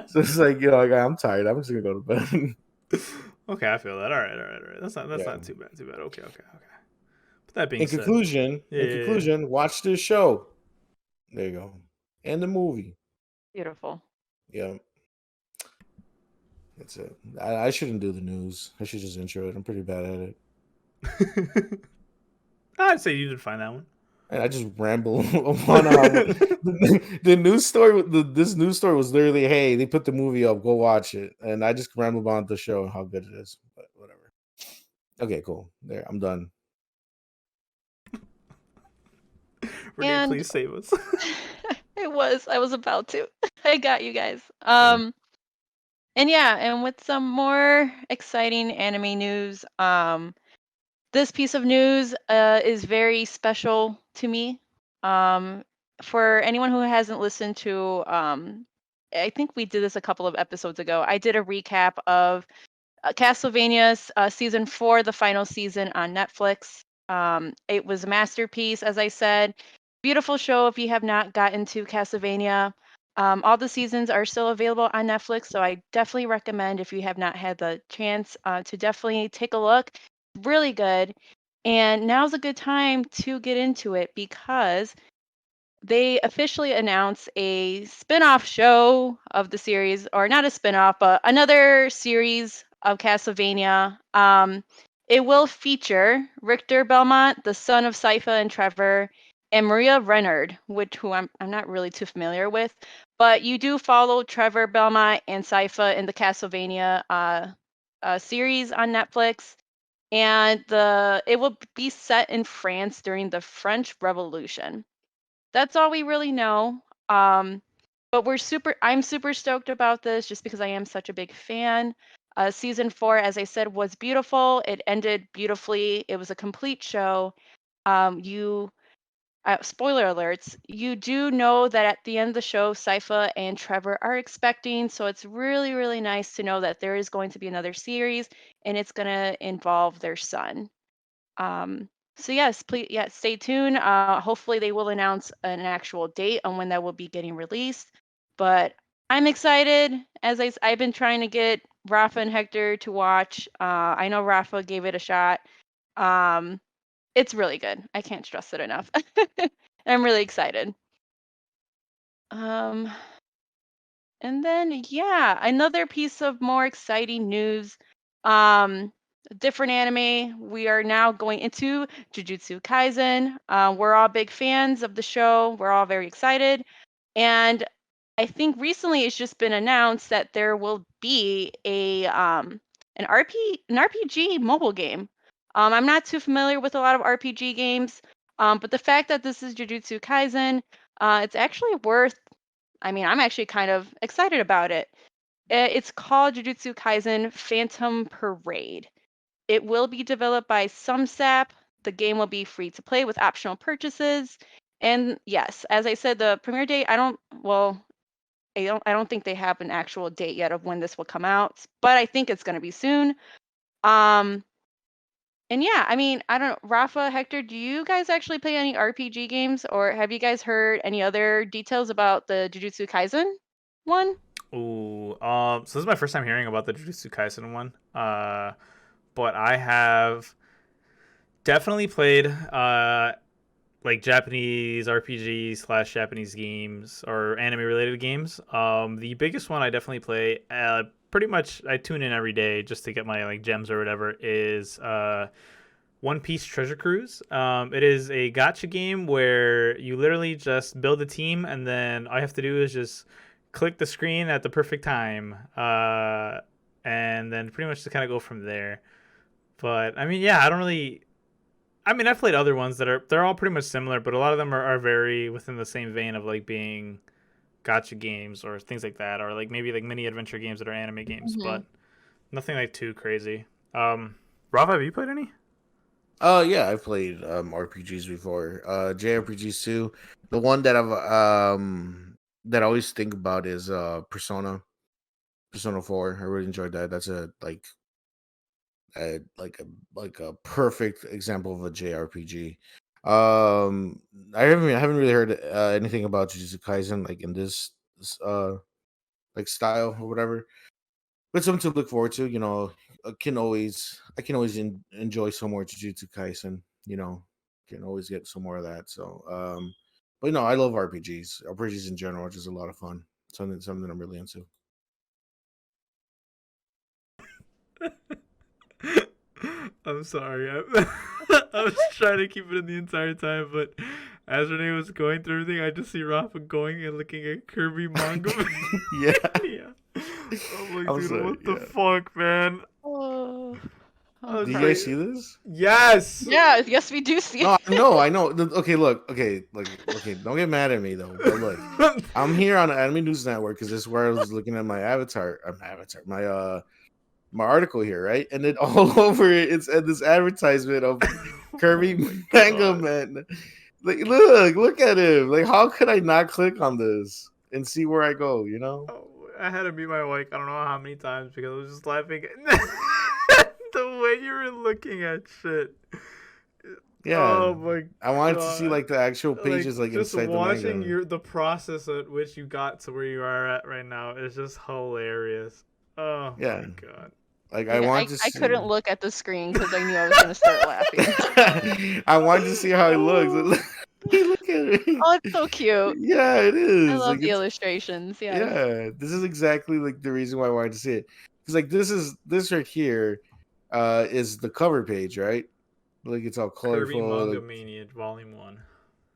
So it's like like I'm tired. I'm just gonna go to bed. Okay, I feel that. All right, all right, all right. That's Yeah. not too bad. Too bad. Okay, okay, okay. But that being In said, conclusion, yeah, yeah, yeah. watch this show. There you go. And the movie. Beautiful. Yeah. That's it. I shouldn't do the news. I should just intro it. I'm pretty bad at it. I'd say you did find that one. And I just ramble on. The news story. This news story was literally, hey, they put the movie up. Go watch it. And I just rambled on the show and how good it is. But whatever. Okay, cool. There, I'm done. Renee, And please save us. I was about to. I got you guys. And yeah, and with some more exciting anime news, this piece of news is very special to me. For anyone who hasn't listened to, I think we did this a couple of episodes ago. I did a recap of Castlevania's season 4, the final season on Netflix. It was a masterpiece, as I said. Beautiful show if you have not gotten to Castlevania. All the seasons are still available on Netflix, so I definitely recommend if you have not had the chance to definitely take a look. Really good. And now's a good time to get into it because they officially announced a spin-off show of the series, or not a spin-off, but another series of Castlevania. It will feature Richter Belmont, the son of Sypha and Trevor, and Maria Renard, who I'm not really too familiar with, but you do follow Trevor Belmont and Sypha in the Castlevania series on Netflix, and it will be set in France during the French Revolution. That's all we really know. But I'm super stoked about this just because I am such a big fan. Season 4, as I said, was beautiful. It ended beautifully. It was a complete show. Spoiler alerts, you do know that at the end of the show, Sypha and Trevor are expecting. So it's really, really nice to know that there is going to be another series and it's going to involve their son. So yes, please, yeah, stay tuned. Hopefully they will announce an actual date on when that will be getting released. But I'm excited. I've been trying to get Rafa and Hector to watch. I know Rafa gave it a shot. It's really good. I can't stress it enough. I'm really excited. And then yeah, another piece of more exciting news. Different anime. We are now going into Jujutsu Kaisen. We're all big fans of the show. We're all very excited. And I think recently it's just been announced that there will be an RPG mobile game. I'm not too familiar with a lot of RPG games, but the fact that this is Jujutsu Kaisen, it's actually worth. I mean, I'm actually kind of excited about it. It's called Jujutsu Kaisen Phantom Parade. It will be developed by SumSap. The game will be free to play with optional purchases. And yes, as I said, the premiere date, I don't think they have an actual date yet of when this will come out, but I think it's going to be soon. Um, and yeah, I mean, I don't know, Rafa, Hector, do you guys actually play any RPG games, or have you guys heard any other details about the Jujutsu Kaisen one? Ooh, so this is my first time hearing about the Jujutsu Kaisen one. But I have definitely played like Japanese RPG slash Japanese games or anime related games. The biggest one I definitely play, pretty much I tune in every day just to get my like gems or whatever, is One Piece Treasure Cruise. It is a gacha game where you literally just build a team and then all you have to do is just click the screen at the perfect time. and then pretty much to kind of go from there. But I mean, yeah, I don't really. I mean, I've played other ones they're all pretty much similar, but a lot of them are very within the same vein of like being gacha games or things like that, or like maybe like mini adventure games that are anime games, but nothing like too crazy. Rafa, have you played any? Yeah, I've played RPGs before. JRPGs too. The one that that I always think about is Persona 4. I really enjoyed that. That's a perfect example of a JRPG. I haven't really heard anything about Jujutsu Kaisen like in this like style or whatever. But something to look forward to. I can always enjoy some more Jujutsu Kaisen. Can always get some more of that. So, but I love RPGs. RPGs in general are just a lot of fun. Something I'm really into. I'm sorry. I was trying to keep it in the entire time, but as Renee was going through everything, I just see Rafa going and looking at Kirby manga. Yeah. Yeah. I'm like, I'm dude, sorry, what the yeah. fuck, man? Oh, I was Do you like, guys see this? yes. yeah, yes, we do see No, it. I know. Okay, look. Okay, don't get mad at me though. But look, I'm here on the Anime News Network because this is where I was looking at my my article here, right? And then all over it, it's this advertisement of Kirby Manga God. Man. Like, look at him. Like, how could I not click on this and see where I go? Oh, I had to mute my mic. I don't know how many times because I was just laughing at the way you were looking at shit. Yeah. Oh my I wanted to see God. like the actual pages, like just inside the watching manga. the process at which you got to where you are at right now is just hilarious. Oh Yeah. my God. Like, I Yeah, wanted to I see. couldn't look at the screen because I knew I was gonna start laughing. I wanted to see how he Oh. looks. Look at it. Oh, it's so cute. Yeah, it is. I love Like, the it's illustrations. Yes. yeah. This is exactly like the reason why I wanted to see it. Because like this right here, is the cover page, right? Like, it's all Kirby colorful, Manga like, Mania Volume 1.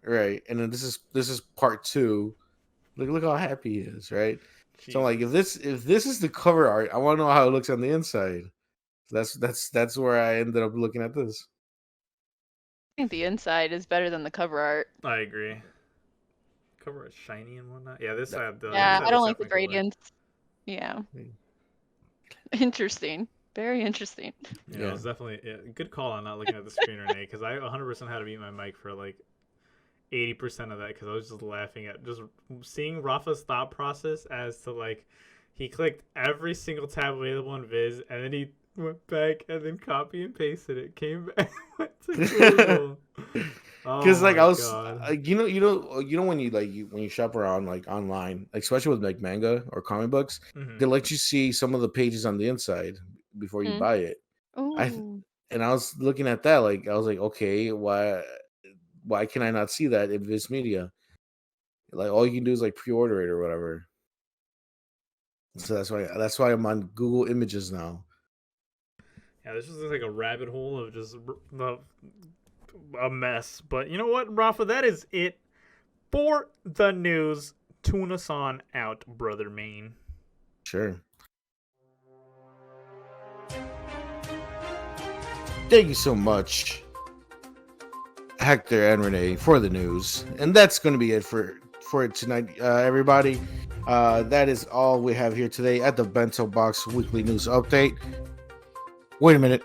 right? And then this is part 2. Look how happy he is, right? So I'm like, Jesus. if this is the cover art, I want to know how it looks on the inside. That's where I ended up looking at this. I think the inside is better than the cover art. I agree. Cover is shiny and whatnot. Yeah, this side the Yeah, inside I don't is like the definitely cooler. gradients. Yeah. Yeah. Interesting. Very interesting. Yeah, it's definitely good call on not looking at the screen, Renee, because I 100% had to mute my mic for like 80% of that because I was just laughing at just seeing Rafa's thought process as to like he clicked every single tab available in Viz and then he went back and then copy and pasted it, came back went to Google. Because like my I was, God. when you shop around like online, like, especially with like manga or comic books, Mhm. they let you see some of the pages on the inside before you buy it. Ooh. And I was looking at that, like, I was like, okay, why can I not see that in Viz Media? Like, all you can do is like pre-order it or whatever. So that's why I'm on Google Images now. Yeah, this is like a rabbit hole of just a mess. But you know what, Rafa, that is it for the news. Tune us on out, brother Maine. Sure. Thank you so much, Hector and Renee, for the news. And that's going to be it for tonight, everybody. That is all we have here today at the Bento Box Weekly News Update. Wait a minute.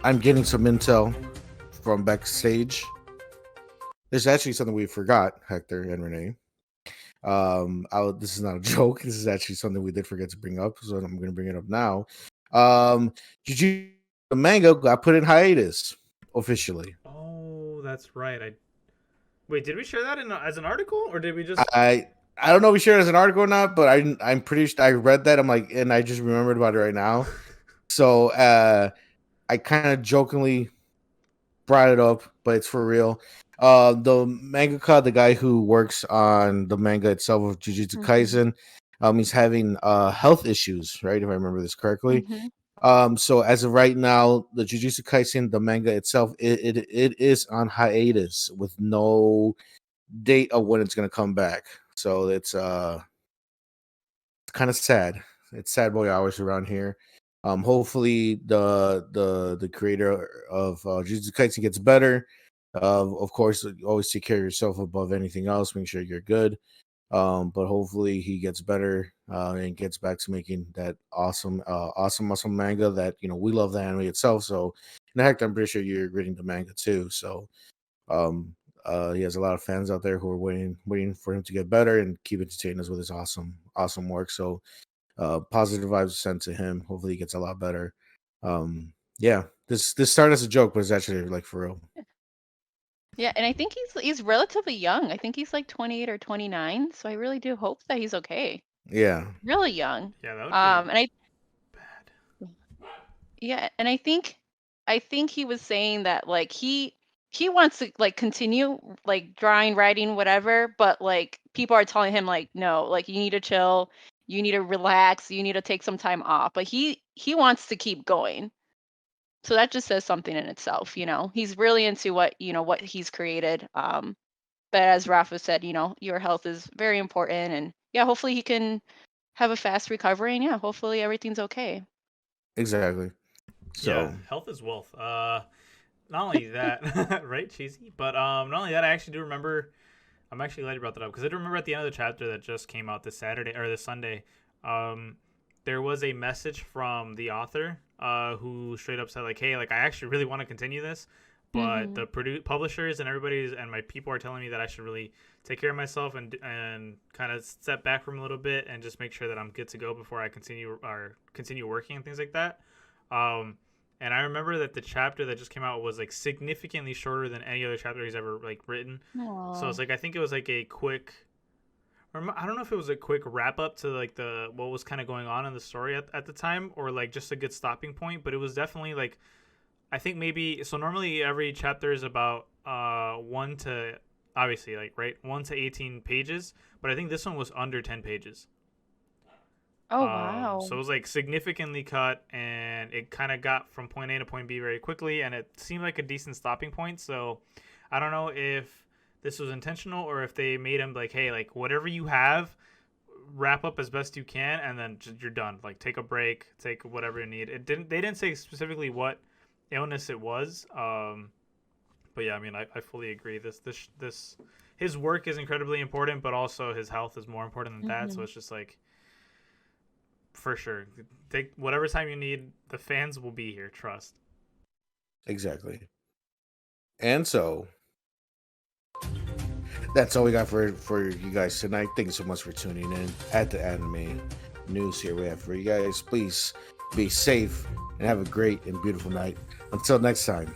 I'm getting some intel from backstage. There's actually something we forgot, Hector and Renee. This is not a joke. This is actually something we did forget to bring up, so I'm going to bring it up now. Jujutsu the manga got put in hiatus officially. Oh, that's right. Wait, did we share that as an article, or did we just? I don't know if we shared it as an article or not, but I'm pretty sure I read that. I'm like, and I just remembered about it right now. So I kind of jokingly brought it up, but it's for real. The mangaka, the guy who works on the manga itself of Jujutsu Kaisen, he's having health issues, right? If I remember this correctly. So as of right now, the Jujutsu Kaisen, the manga itself, it is on hiatus with no date of when it's gonna come back. So it's kind of sad it's sad boy hours around here. Hopefully the creator of Jujutsu Kaisen gets better. Of course, always take care of yourself above anything else. Make sure you're good. But hopefully he gets better and gets back to making that awesome manga that we love the anime itself. So, in fact, I'm pretty sure you're reading the manga too. So, um, he has a lot of fans out there who are waiting for him to get better and keep entertaining us with his awesome work. So, positive vibes sent to him. Hopefully, he gets a lot better. Yeah, this started as a joke, but it's actually like for real. Yeah, and I think he's relatively young. I think he's like 28 or 29. So I really do hope that he's okay. Yeah, Really young. Yeah, that would And be I bad. Yeah, and I think he was saying that like he wants to like continue like drawing, writing, whatever, but like people are telling him like no, like you need to chill, you need to relax, you need to take some time off. But he wants to keep going. So that just says something in itself, you know. He's really into what he's created. But as Rafa said, your health is very important, and yeah, hopefully he can have a fast recovery, and yeah, hopefully everything's okay. exactly. Yeah, So, health is wealth. Not only that, right, cheesy, but not only that, I actually do remember. I'm actually glad you brought that up because I do remember at the end of the chapter that just came out this Saturday or this Sunday. Um, there was a message from the author, who straight up said like, "Hey, like I actually really want to continue this, but Mhm. the publishers and everybody's and my people are telling me that I should really take care of myself and kind of step back from a little bit and just make sure that I'm good to go before I continue working and things like that." Um, and I remember that the chapter that just came out was like significantly shorter than any other chapter he's ever like written. So it's Aw. like I think it was like a quick, or I don't know if it was a quick wrap up to like the what was kind of going on in the story at the time, or like just a good stopping point. But it was definitely like I think maybe so. Normally every chapter is about 1 to obviously like right 1 to 18 pages, but I think this one was under 10 pages. Oh, So wow. it was like significantly cut, and it kind of got from point A to point B very quickly, and it seemed like a decent stopping point. So I don't know if this was intentional or if they made him like, hey, like whatever you have, wrap up as best you can, and then just, you're done. Like take a break, take whatever you need. It didn't. They didn't say specifically what illness it was. But yeah, I mean, I fully agree. This his work is incredibly important, but also his health is more important than that. So Mhm. it's just like for sure. Take whatever time you need. The fans will be here. Trust. exactly. And so that's all we got for you guys tonight. Thank you so much for tuning in at the anime news here we have for you guys. Please be safe and have a great and beautiful night. Until next time,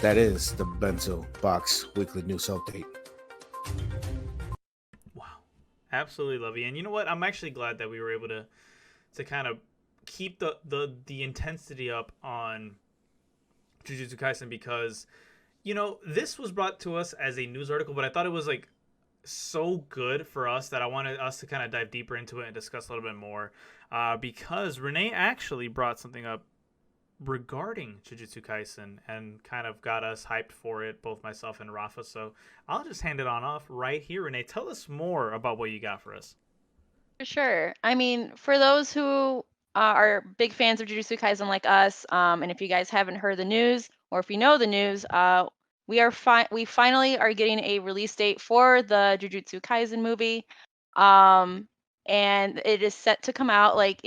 that is the Bento Box Weekly News Update. Wow, absolutely love you. And you know what? I'm actually glad that we were able to kind of keep the intensity up on Jujutsu Kaisen because this was brought to us as a news article, but I thought it was like so good for us that I wanted us to kind of dive deeper into it and discuss a little bit more, because Renee actually brought something up regarding Jujutsu Kaisen and kind of got us hyped for it, both myself and Rafa. So I'll just hand it on off right here. Renee, tell us more about what you got for us. For sure. I mean, for those who are big fans of Jujutsu Kaisen like us, and if you guys haven't heard the news, or if you know the news, we finally are getting a release date for the Jujutsu Kaisen movie, um, and it is set to come out like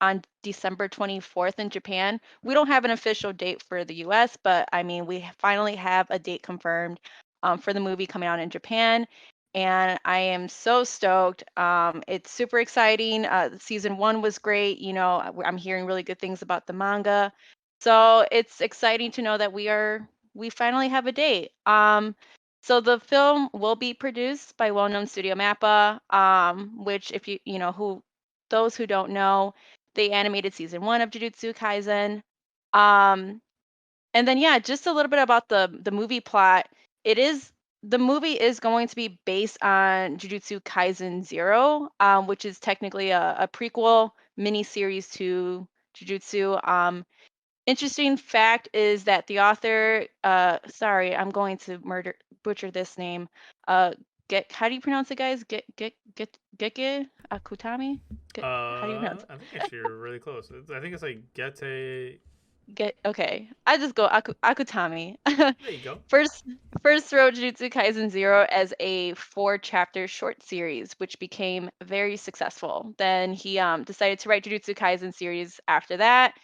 on December 24th in Japan. We don't have an official date for the U.S., but I mean, we finally have a date confirmed for the movie coming out in Japan, and I am so stoked. It's super exciting. Season one was great. I'm hearing really good things about the manga, so it's exciting to know that we finally have a date. So the film will be produced by well-known Studio Mappa, which if you know who those who don't know, they animated season one of Jujutsu Kaisen. Um, and then yeah, just a little bit about the movie plot. It is The movie is going to be based on Jujutsu Kaisen 0, which is technically a prequel miniseries to Jujutsu. Interesting fact is that the author, sorry, I'm going to butcher this name, uh, How do you pronounce it, guys? Geke Akutami. How do you pronounce it? I think actually you're really close. I think it's like Gete. Okay. I just go Akutami. There you go. First wrote Jujutsu Kaisen 0 as a 4-chapter short series, which became very successful. Then he decided to write Jujutsu Kaisen series after that.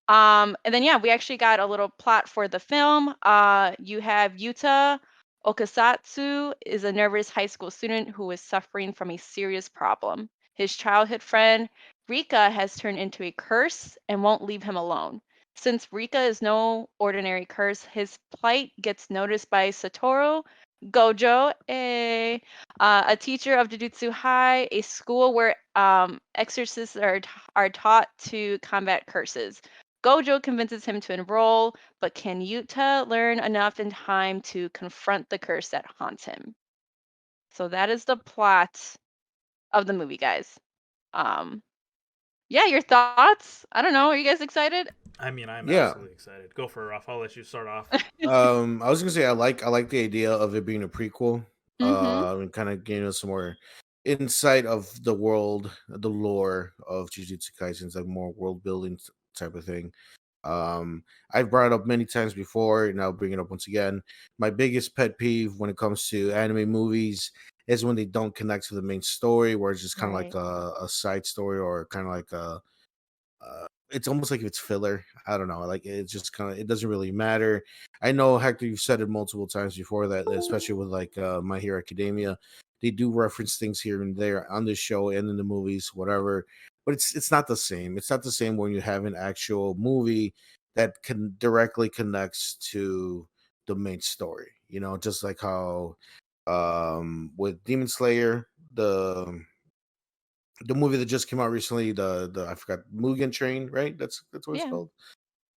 And then we actually got a little plot for the film. You have Yuta Okasatsu is a nervous high school student who is suffering from a serious problem. His childhood friend Rika has turned into a curse and won't leave him alone. Since Rika is no ordinary curse, his plight gets noticed by Satoru Gojo, a teacher of Jujutsu High, a school where exorcists are taught to combat curses. Gojo convinces him to enroll, but can Yuta learn enough in time to confront the curse that haunts him? So that is the plot of the movie, guys. Yeah, your thoughts? I don't know. Are you guys excited? I mean, I'm Yeah. absolutely excited. Go for it, Rafa. I'll let you start off. I was gonna say I like the idea of it being a prequel. Mm-hmm. And kind of giving us some more insight of the world, the lore of Jujutsu Kaisen. It's like more world building type of thing. I've brought it up many times before, and I'll bring it up once again. My biggest pet peeve when it comes to anime movies is when they don't connect to the main story, where it's just kind of like Right. a side story or kind of like a it's almost like if it's filler. I don't know. Like it's just kind of it doesn't really matter. I know Hector, you've said it multiple times before that, especially with like My Hero Academia, they do reference things here and there on the show and in the movies, whatever. But it's not the same. It's not the same when you have an actual movie that can directly connects to the main story. You know, just like how with Demon Slayer, the movie that just came out recently, the I forgot Mugen Train, right? That's what it's Yeah. called.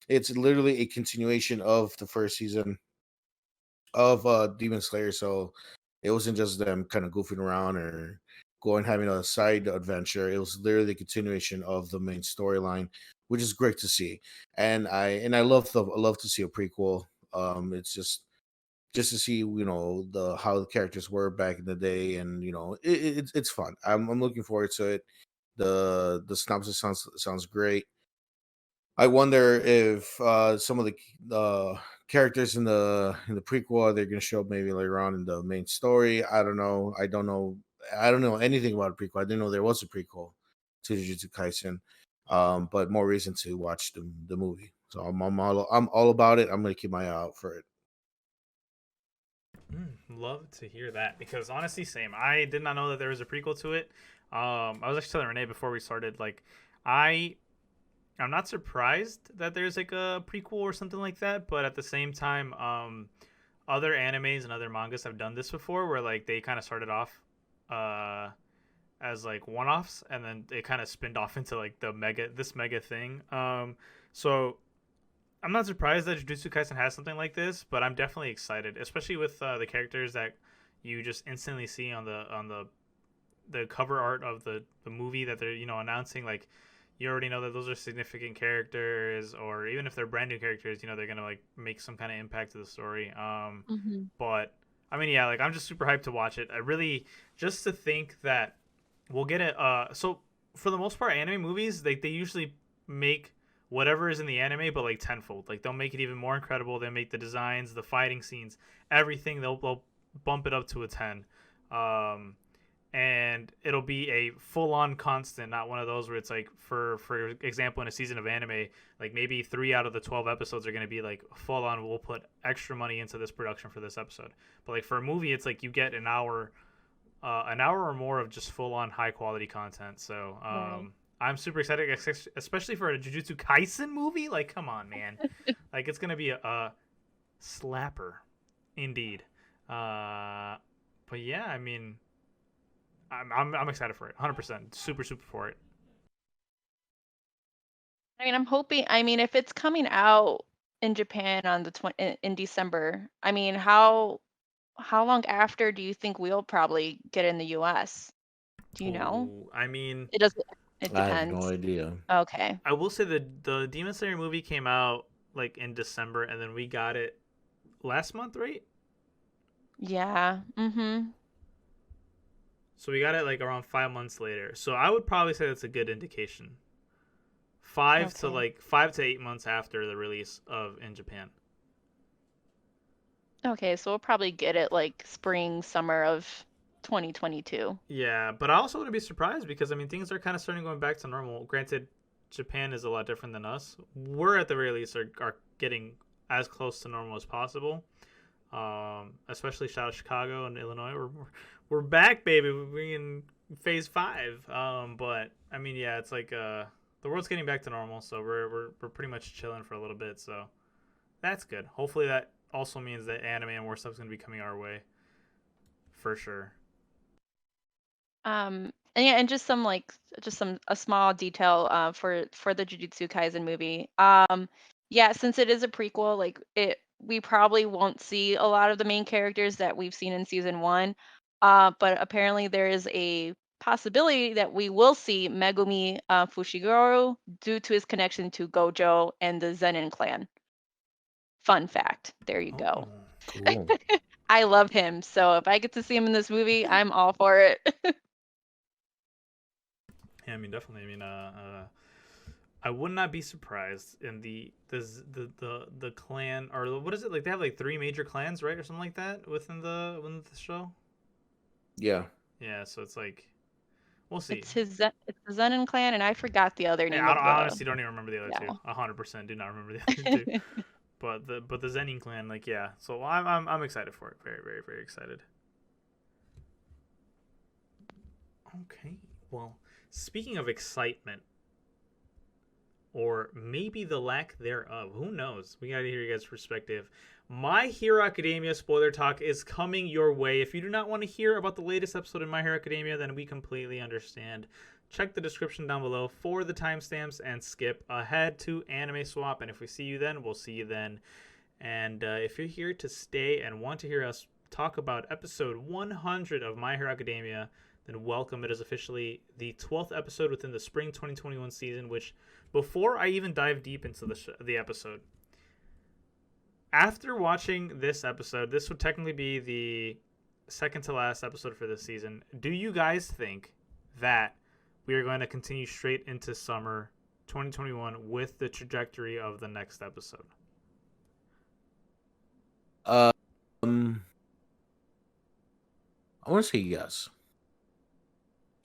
It's literally a continuation of the first season of Demon Slayer. So it wasn't just them kind of goofing around or going having a side adventure. It was literally a continuation of the main storyline, which is great to see. And I love to see a prequel. It's just to see the how the characters were back in the day, and it's fun. I'm looking forward to it. The synopsis sounds great. I wonder if some of the characters in the prequel they're going to show up maybe later on in the main story. I don't know. I don't know anything about a prequel. I didn't know there was a prequel to Jujutsu Kaisen. But more reason to watch the movie. So I'm all about it. I'm going to keep my eye out for it. Love to hear that because honestly, same. I did not know that there was a prequel to it. I was actually telling Renee before we started, like, I I'm not surprised that there's like a prequel or something like that, but at the same time, other animes and other mangas have done this before, where like they kind of started off, uh, as like one-offs, and then it kind of spinned off into like this mega thing. So I'm not surprised that Jujutsu Kaisen has something like this, but I'm definitely excited, especially with the characters that you just instantly see on the cover art of the movie that they're announcing. Like, you already know that those are significant characters, or even if they're brand new characters, they're gonna like make some kind of impact to the story. Mm-hmm. But I mean, yeah, like I'm just super hyped to watch it. I really just to think that we'll get it. So for the most part, anime movies they usually make whatever is in the anime, but like tenfold. Like they'll make it even more incredible. They make the designs, the fighting scenes, everything. They'll bump it up to a 10. Um, and it'll be a full-on constant, not one of those where it's like, for example, in a season of anime, like maybe 3 out of the 12 episodes are going to be like full-on, we'll put extra money into this production for this episode. But like for a movie, it's like you get an hour or more of just full-on high quality content. So Right. I'm super excited, especially for a Jujutsu Kaisen movie. Like, come on, man. Like, it's going to be a slapper indeed. But yeah, I mean, I'm excited for it. 100%. Super for it. I mean, I'm hoping. I mean, if it's coming out in Japan on the in December, I mean, how long after do you think we'll probably get in the U.S.? Do you know? Oh, I mean, It doesn't. It I have no depends. idea. Okay. I will say the Demon Slayer movie came out like in December, and then we got it last month, right? Yeah. Mm-hmm. So we got it like around 5 months later. So I would probably say that's a good indication. 5 to 8 months after the release of in Japan. Okay, so we'll probably get it like spring, summer of 2022. Yeah, but I also wouldn't be surprised because I mean things are kind of starting going back to normal. Granted, Japan is a lot different than us. We're at the very least are getting as close to normal as possible. Especially shout out Chicago and Illinois. We're back, baby. We're in phase 5. But I mean, yeah, it's like the world's getting back to normal, so we're pretty much chilling for a little bit. So that's good. Hopefully, that also means that anime and more stuff's gonna be coming our way, for sure. And yeah, and just some a small detail for the Jujutsu Kaisen movie. Yeah, since it is a prequel, like we probably won't see a lot of the main characters that we've seen in season 1. But apparently there is a possibility that we will see Megumi Fushiguro due to his connection to Gojo and the Zenin clan. Fun fact. There you go. Oh, Cool. I love him, so if I get to see him in this movie, I'm all for it. yeah, I mean, definitely. I mean, I would not be surprised in the clan, or what is it like? They have like 3 major clans, right, or something like that within the show. Yeah. Yeah, so it's like we'll see. It's it's the Zenin clan, and I forgot the other Hey, name I, of I the. honestly don't even remember the other Yeah. two. 100% do not remember the other two. But the Zenin clan, like yeah. So I'm excited for it. Very very very excited. Okay. Well, speaking of excitement, or maybe the lack thereof, who knows? We gotta hear your guys' perspective. My Hero Academia spoiler talk is coming your way. If you do not want to hear about the latest episode in My Hero Academia, then we completely understand. Check the description down below for the timestamps and skip ahead to Anime Swap. And if we see you then, we'll see you then. And if you're here to stay and want to hear us talk about episode 100 of My Hero Academia, then welcome. It is officially the 12th episode within the spring 2021 season, which before I even dive deep into the episode, after watching this episode, this would technically be the second to last episode for this season. Do you guys think that we are going to continue straight into summer 2021 with the trajectory of the next episode? I want to say yes.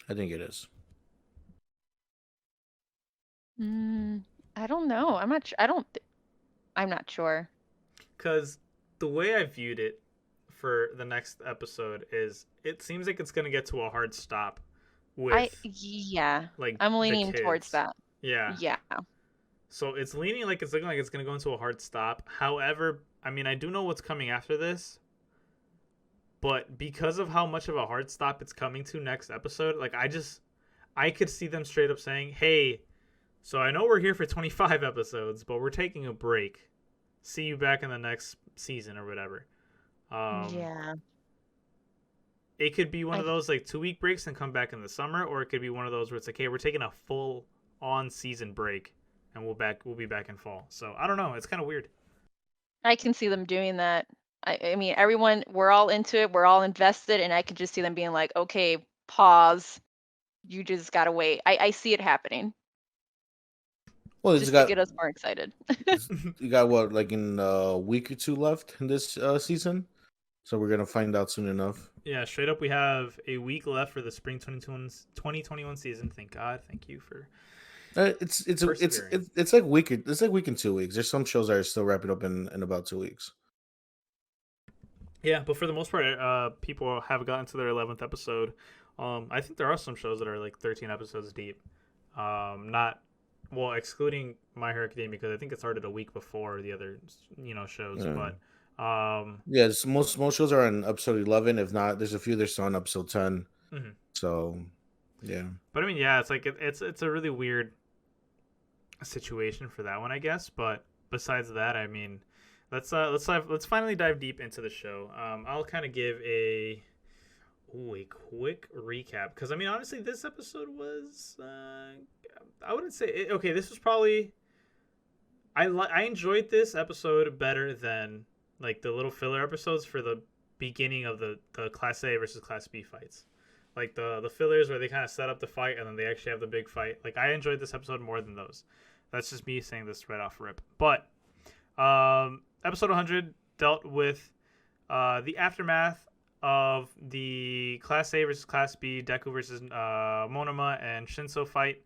I think it is. I don't know. I'm not. I'm not sure. Because the way I viewed it for the next episode is it seems like it's going to get to a hard stop with Yeah. like I'm the leaning towards kids. that. Yeah. Yeah. So it's leaning like it's looking like it's going to go into a hard stop. However, I mean, I do know what's coming after this. But because of how much of a hard stop it's coming to next episode, like I could see them straight up saying, "Hey, so I know we're here for 25 episodes, but we're taking a break. See you back in the next season or whatever." Yeah. It could be one I of those like 2-week breaks and come back in the summer, or it could be one of those where it's like, "Hey, we're taking a full on season break and we'll be back in fall." So I don't know. It's kind of weird. I can see them doing that. I mean, everyone, we're all into it. We're all invested, and I can just see them being like, "Okay, pause. You just gotta wait." I see it happening Well, it's just to got get us more excited. you got what, like in a week or 2 left in this season, so we're gonna find out soon enough. Yeah, straight up, we have a week left for the spring 2021 season. Thank God. Thank you for. It's like week in 2 weeks. There's some shows that are still wrapping up in about 2 weeks. Yeah, but for the most part, people have gotten to their 11th episode. I think there are some shows that are like 13 episodes deep. Not well, excluding My Hero Academia because I think it started a week before the other shows. Yeah. But Yes, most shows are on episode 11. If not, there's a few they're still on episode 10. mhm. So, yeah. But I mean, yeah, it's like it's a really weird situation for that one, I guess. But besides that, I mean, let's finally dive deep into the show. I'll kind of give a quick recap because I mean, honestly, this episode was I wouldn't say okay. This was probably I enjoyed this episode better than like the little filler episodes for the beginning of the Class A versus Class B fights. like the fillers where they kind of set up the fight and then they actually have the big fight. Like I enjoyed this episode more than those. That's just me saying this right off rip. But episode 100 dealt with the aftermath of the Class A versus Class B, Deku versus Monoma and Shinso fight.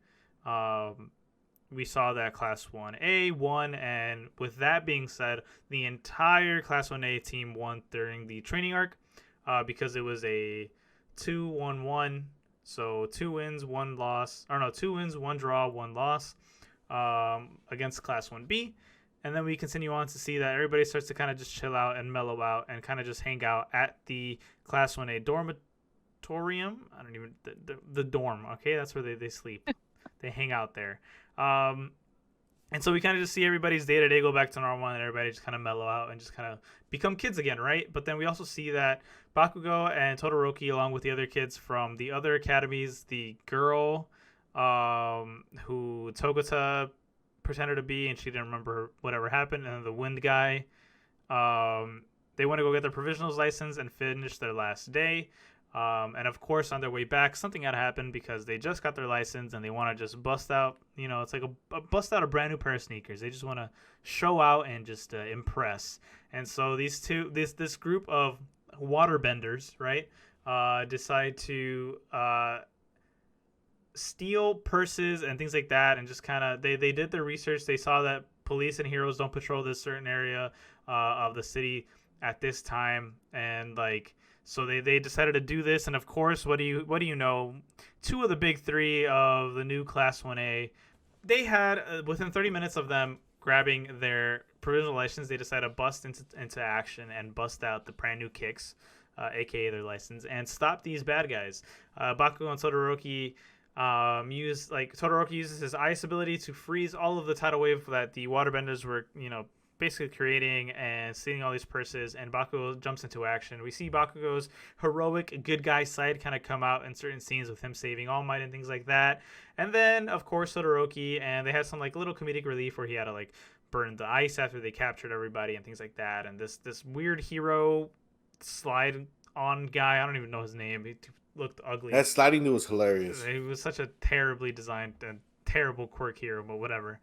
We saw that Class 1A won, and with that being said, the entire Class 1A team won during the training arc because it was a 2-1-1. So 2 wins, 1 loss. Or no, 2 wins, 1 draw, 1 loss against Class 1B. And then we continue on to see that everybody starts to kind of just chill out and mellow out and kind of just hang out at the Class 1A dormitorium. I don't even... The dorm, okay? That's where they sleep. They hang out there. And so we kind of just see everybody's day-to-day go back to normal and everybody just kind of mellow out and just kind of become kids again, right? But then we also see that Bakugo and Todoroki, along with the other kids from the other academies, the girl who Togata pretended to be and she didn't remember whatever happened, and then the wind guy, they want to go get their provisionals license and finish their last day. And of course, on their way back, something had happened because they just got their license and they want to just bust out, it's like a bust out a brand new pair of sneakers. They just want to show out and just impress. And so this group of waterbenders, right, decide to steal purses and things like that, and just kind of they did their research. They saw that police and heroes don't patrol this certain area of the city at this time, and so they decided to do this. And of course, what do you know, 2 of the big 3 of the new Class 1A, they had within 30 minutes of them grabbing their provisional license, they decided to bust into action and bust out the brand new kicks, aka their license, and stop these bad guys. Bakugo and Todoroki Todoroki uses his ice ability to freeze all of the tidal wave that the waterbenders were, basically creating and stealing all these purses, and Bakugo jumps into action. We see Bakugo's heroic good guy side kind of come out in certain scenes with him saving All Might and things like that. And then, of course, Todoroki, and they had some little comedic relief where he had to burn the ice after they captured everybody and things like that. And this weird hero slide on guy, I don't even know his name. He looked ugly. That sliding dude was hilarious. He was such a terribly designed and terrible quirk hero, but whatever.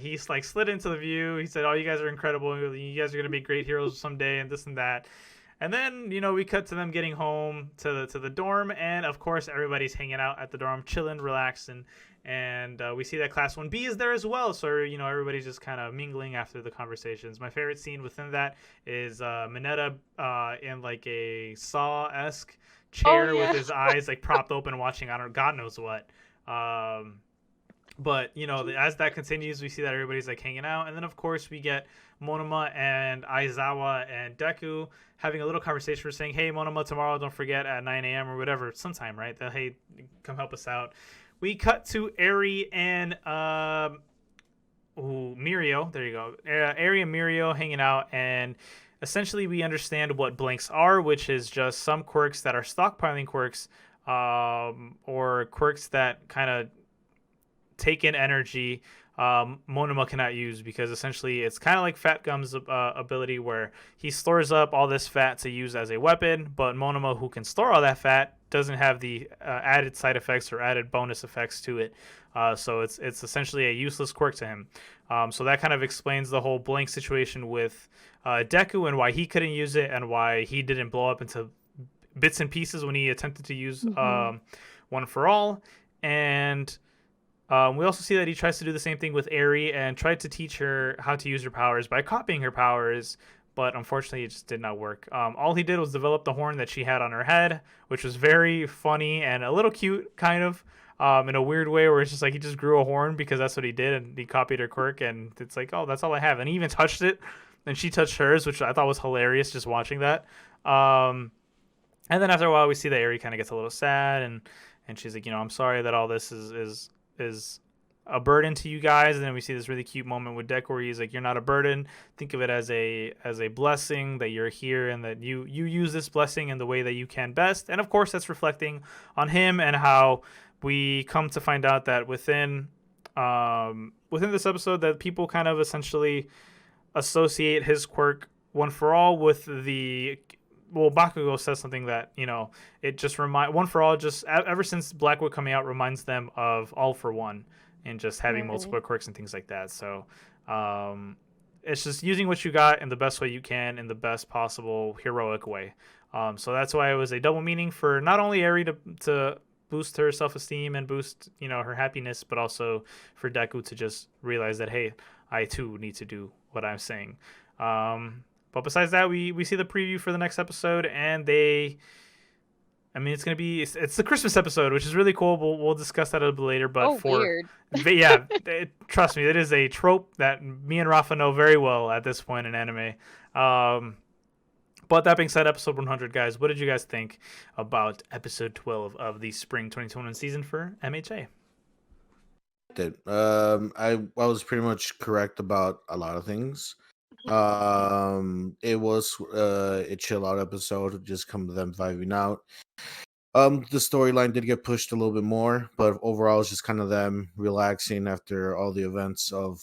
He slid into the view. He said, "Oh, you guys are incredible. You guys are gonna be great heroes someday," and this and that. And then we cut to them getting home to the dorm, and of course everybody's hanging out at the dorm, chilling, relaxing, and we see that Class 1B is there as well. So everybody's just kind of mingling after the conversations. My favorite scene within that is Mineta in a Saw-esque chair with his eyes propped open, watching God knows what. But as that continues, we see that everybody's hanging out, and then of course we get Monoma and Aizawa and Deku having a little conversation. We're saying, "Hey Monoma, tomorrow don't forget at 9 a.m. or whatever, sometime, right? Hey, come help us out." We cut to Eri and Mirio. There you go. Eri and Mirio hanging out, and essentially we understand what blanks are, which is just some quirks that are stockpiling quirks, or quirks that kind of take in energy Monoma cannot use, because essentially it's kind of like Fat Gum's ability, where he stores up all this fat to use as a weapon, but Monoma, who can store all that fat, doesn't have the added side effects or added bonus effects to it. So it's essentially a useless quirk to him. So that kind of explains the whole blank situation with Deku and why he couldn't use it and why he didn't blow up into bits and pieces when he attempted to use One for All. And we also see that he tries to do the same thing with Eri and tried to teach her how to use her powers by copying her powers, but unfortunately it just did not work. All he did was develop the horn that she had on her head, which was very funny and a little cute, kind of, in a weird way, where it's just he just grew a horn because that's what he did, and he copied her quirk, and it's oh, that's all I have. And he even touched it, and she touched hers, which I thought was hilarious just watching that. And then after a while, we see that Eri kind of gets a little sad, and she's I'm sorry that all this is a burden to you guys. And then we see this really cute moment with Deku where he's "You're not a burden. Think of it as a blessing that you're here, and that you use this blessing in the way that you can best." And of course, that's reflecting on him, and how we come to find out that within this episode, that people kind of essentially associate his quirk One for All with the Bakugo says something that it just one for all. Just ever since Blackwood coming out reminds them of All for One and just having multiple quirks and things like that. So it's just using what you got in the best way you can in the best possible heroic way. So that's why it was a double meaning for not only Eri to boost her self-esteem and boost her happiness, but also for Deku to just realize that, hey, I too need to do what I'm saying. But besides that, we see the preview for the next episode, and it's gonna be it's the Christmas episode, which is really cool. We'll discuss that a little bit later. But weird. Yeah, trust me, it is a trope that me and Rafa know very well at this point in anime. But that being said, episode 100, guys, what did you guys think about episode 12 of the spring 2021 season for MHA? I was pretty much correct about a lot of things. It was a chill out episode, just come to them vibing out. The storyline did get pushed a little bit more, but overall it's just kind of them relaxing after all the events of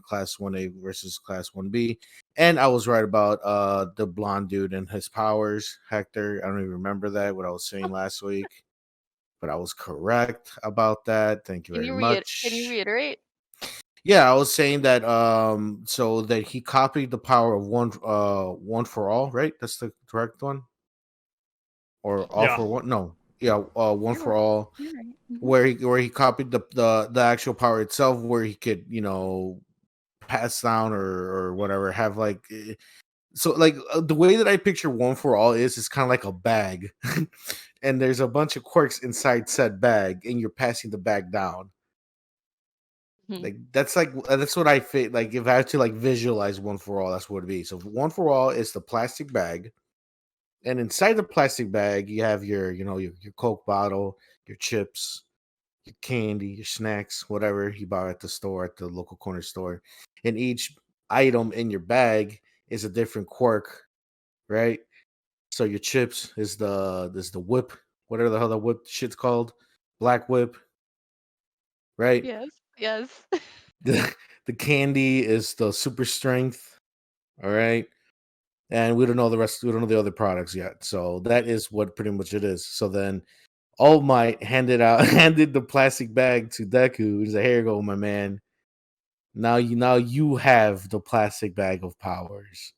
Class 1A versus Class 1B. And I was right about the blonde dude and his powers, Hector. I don't even remember what I was saying last week, but I was correct about that. Thank you very much. Can you reiterate? Yeah, I was saying that so that he copied the power of one for all, right? That's the correct one. Or all for one? No, yeah, one for all. Where he copied the actual power itself, where he could pass down or whatever, have like so like the way that I picture one for all is kind of like a bag, and there's a bunch of quirks inside said bag, and you're passing the bag down. Like that's what I fit. Like if I had to like visualize one for all, that's what it'd be. So one for all is the plastic bag. And inside the plastic bag, you have your Coke bottle, your chips, your candy, your snacks, whatever you buy at the store, at the local corner store. And each item in your bag is a different quirk, right? So your chips is the whip, whatever the hell the whip shit's called, black whip, right? Yes. The candy is the super strength, all right? And we don't know the rest. We don't know the other products yet. So that is what pretty much it is. So then All Might handed the plastic bag to Deku. He's like, "Here you go, my man. Now you have the plastic bag of powers."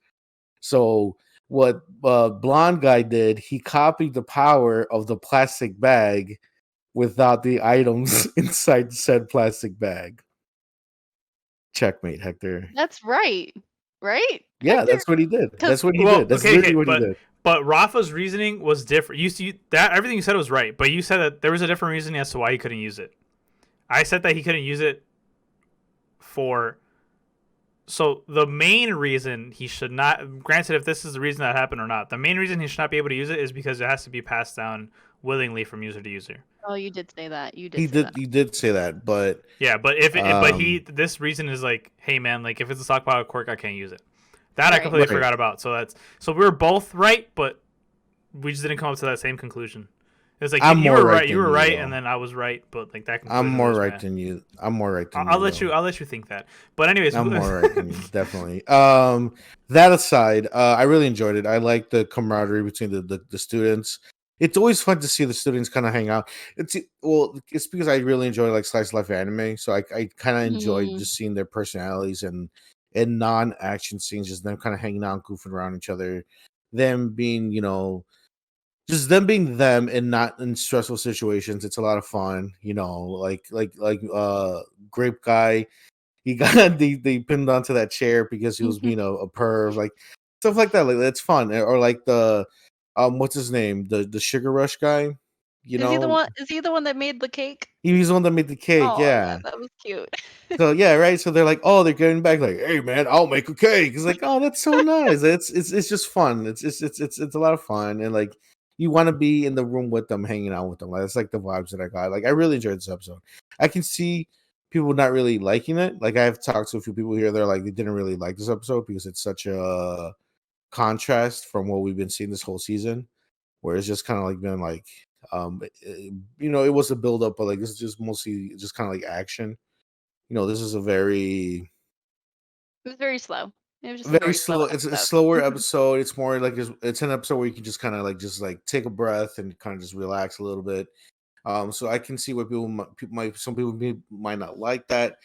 So what blonde guy did, he copied the power of the plastic bag without the items inside said plastic bag. Checkmate, Hector. That's right. Right? Yeah, Hector? that's what he did. That's what he did. That's literally what he did. But Rafa's reasoning was different. You see that everything you said was right, but you said that there was a different reasoning as to why he couldn't use it. I said that he couldn't use it so the main reason he should not, granted if this is the reason that happened or not, the main reason he should not be able to use it is because it has to be passed down willingly from user to user. Oh, you did say that. You did say that, but yeah, but this reason is like, hey man, like if it's a stockpile quirk, I can't use it. That I completely forgot about. So we were both right, but we just didn't come up to that same conclusion. It's like you were right, and then I was right, but like that. I'm more right than you. I'm more right than you. I'll let you think that. But anyways, I'm more right than you, definitely. That aside, I really enjoyed it. I like the camaraderie between the students. It's always fun to see the students kind of hang out. It's because I really enjoy like slice of life anime, so I kind of enjoy just seeing their personalities and non-action scenes, just them kind of hanging out, goofing around each other, them being just them being them and not in stressful situations. It's a lot of fun, like Grape Guy. He got they pinned onto that chair because he was being a perv, like stuff like that. Like that's fun. Or like the what's his name? The Sugar Rush guy. Is he the one that made the cake? He was the one that made the cake. Oh, yeah, that was cute. So yeah, right. So they're like, oh, they're getting back. Like, hey man, I'll make a cake. It's like, oh, that's so nice. It's just fun. It's a lot of fun, and like you want to be in the room with them, hanging out with them. Like, that's like the vibes that I got. Like I really enjoyed this episode. I can see people not really liking it. Like I've talked to a few people here. They're like they didn't really like this episode because it's such a contrast from what we've been seeing this whole season, where it's just kind of like been like, it was a build up, but like this is just mostly just kind of like action. This is it was very slow. It was just Very a slow. slow It's a episode. slower episode. It's more like it's an episode where you can just kind of like take a breath and kind of just relax a little bit. So I can see what some people might not like that,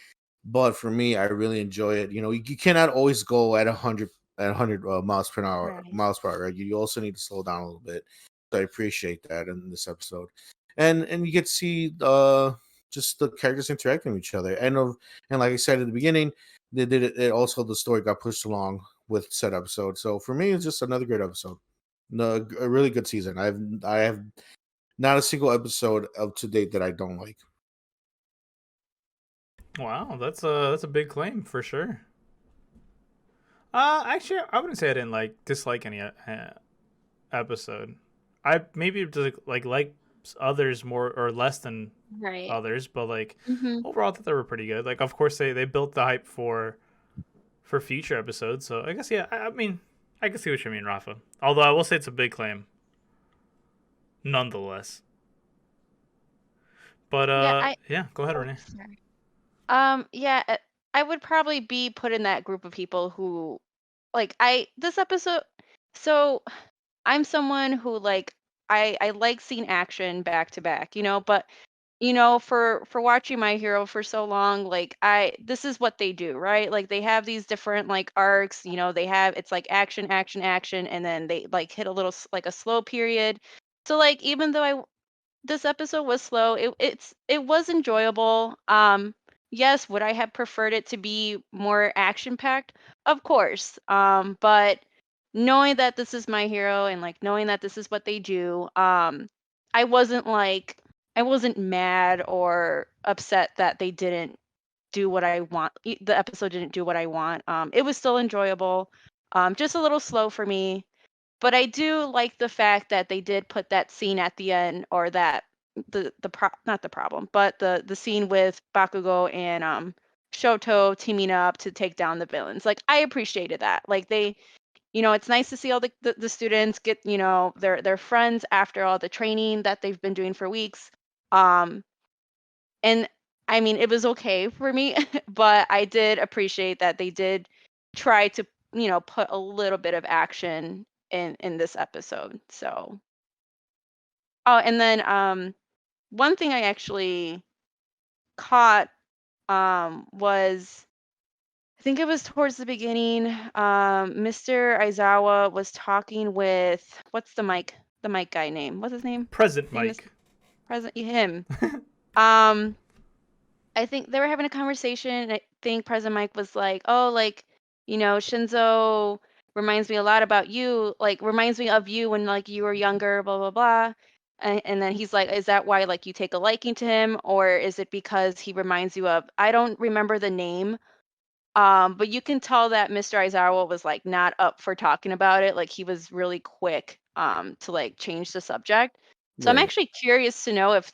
but for me, I really enjoy it. You cannot always go at 100 miles per hour. Right. Right? You also need to slow down a little bit. So I appreciate that in this episode, and you get to see just the characters interacting with each other, and like I said at the beginning, they did it. Also, the story got pushed along with said episode. So for me, it's just another great episode. No, a really good season. I have not a single episode up to date that I don't like. Wow, that's a big claim for sure. Actually, I wouldn't say I didn't dislike any episode. I maybe just like others more or less than Right. others, but Mm-hmm. overall, I thought they were pretty good. Like, of course, they built the hype for future episodes. So I guess yeah. I mean, I can see what you mean, Rafa. Although I will say it's a big claim, nonetheless. But Yeah, yeah, go ahead, oh, Renee. sorry. Yeah, I would probably be put in that group of people who this episode. So I'm someone who I like seeing action back to back, but for watching My Hero for so long, this is what they do, right? Like they have these different arcs, they have it's like action, action, action, and then they hit a little a slow period. So even though this episode was slow, it was enjoyable. Yes, would I have preferred it to be more action packed? Of course. But knowing that this is My Hero and knowing that this is what they do, I wasn't I wasn't mad or upset that they didn't do what I want. The episode didn't do what I want. It was still enjoyable. Just a little slow for me. But I do like the fact that they did put that scene at the end, or that not the problem, but the scene with Bakugo and Shoto teaming up to take down the villains. Like I appreciated that. Like they, it's nice to see all the students get, their friends after all the training that they've been doing for weeks. And I mean, it was okay for me, but I did appreciate that they did try to, put a little bit of action in this episode. So, oh, and then one thing I actually caught was, I think it was towards the beginning. Mr. Aizawa was talking with, what's the mic guy name? What's his name? Present Name is Mike. him. Um, I think they were having a conversation. And I think President Mike was like, "Oh, Shinzo reminds me a lot about you. Reminds me of you when you were younger. Blah blah blah." And then he's like, "Is that why you take a liking to him, or is it because he reminds you of?" I don't remember the name. But you can tell that Mr. Aizawa was not up for talking about it. Like he was really quick to change the subject. So I'm Right. actually curious to know if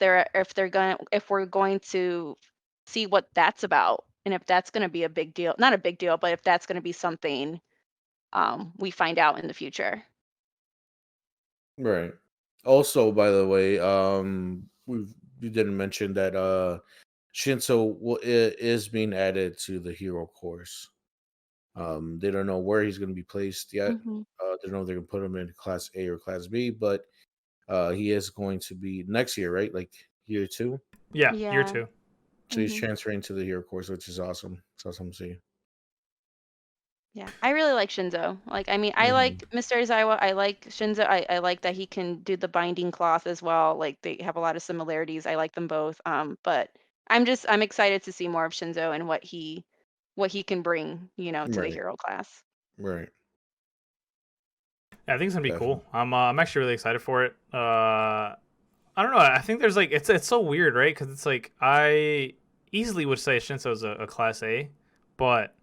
we're going to see what that's about, and if that's going to be a big deal. Not a big deal, but if that's going to be something we find out in the future. Right. Also, by the way, you didn't mention that Shinso is being added to the hero course. They don't know where he's going to be placed yet. Hmm. They don't know if they're going to put him in class A or class B, but he is going to be next year, right? Like year 2. Yeah, year Yeah. 2. So he's Hmm. transferring to the hero course, which is awesome. It's awesome to see. Yeah, I really like Shinzo. I mean, I Mhm. like Mr. Aizawa. I like Shinzo. I like that he can do the binding cloth as well. They have a lot of similarities. I like them both. But I'm excited to see more of Shinzo and what he can bring, to the Right. hero class. Right. Yeah, I think it's gonna be Definitely. cool. I'm actually really excited for it. I don't know. I think there's it's so weird, right? Because it's I easily would say Shinso's a class A, but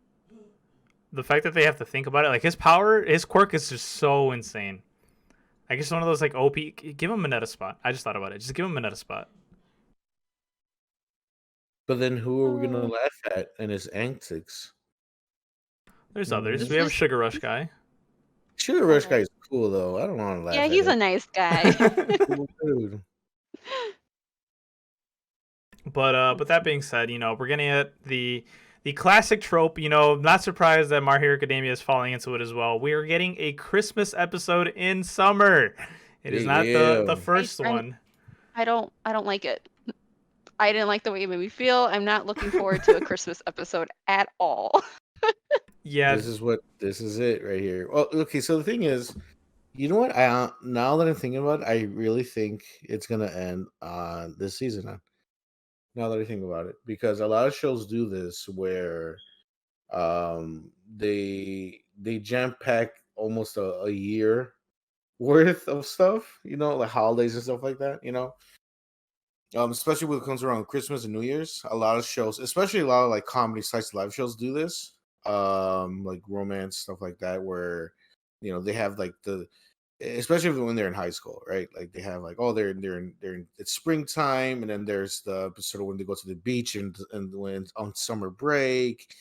the fact that they have to think about it, his quirk is just so insane. I guess one of those OP. Give him a meta spot. I just thought about it. Just give him a meta spot. But then who are we going to Oh, laugh at in his antics? There's others. Mhm. We this have is Sugar Rush guy. Sugar Rush guy oh. is cool, though. I don't want to Yeah, laugh at he's him. a nice guy. Cool dude. But that being said, we're getting at the the classic trope. Not surprised that My Hero Academia is falling into it as well. We are getting a Christmas episode in summer. It is not the first one. I don't like it. I didn't like the way it made me feel. I'm not looking forward to a Christmas episode at all. Yeah. This is it right here. Well, okay, so the thing is, you know what? Now that I'm thinking about it, I really think it's gonna end this season. Now that I think about it, because a lot of shows do this where they jam pack almost a year worth of stuff, like holidays and stuff like that, especially when it comes around Christmas and New Year's. A lot of shows, especially a lot of like comedy sites live shows, do this, like romance stuff like that, where they have like especially when they're in high school, right? Like they have like, oh, they're in it's springtime, and then there's the episode when they go to the beach and when on summer break,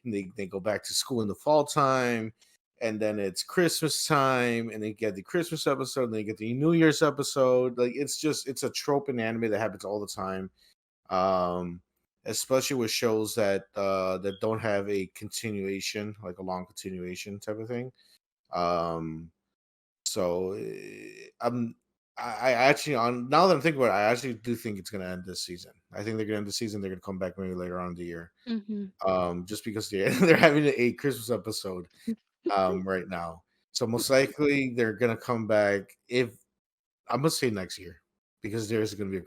and they go back to school in the fall time, and then it's Christmas time, and they get the Christmas episode, and they get the New Year's episode. Like it's a trope in anime that happens all the time, especially with shows that don't have a continuation, like a long continuation type of thing. So I actually, on now that I'm thinking about it, I actually do think it's gonna end this season. I think they're gonna end the season. They're gonna come back maybe later on in the year. Just because they're having a Christmas episode right now. So most likely they're gonna come back, if I'm gonna say next year, because there's gonna be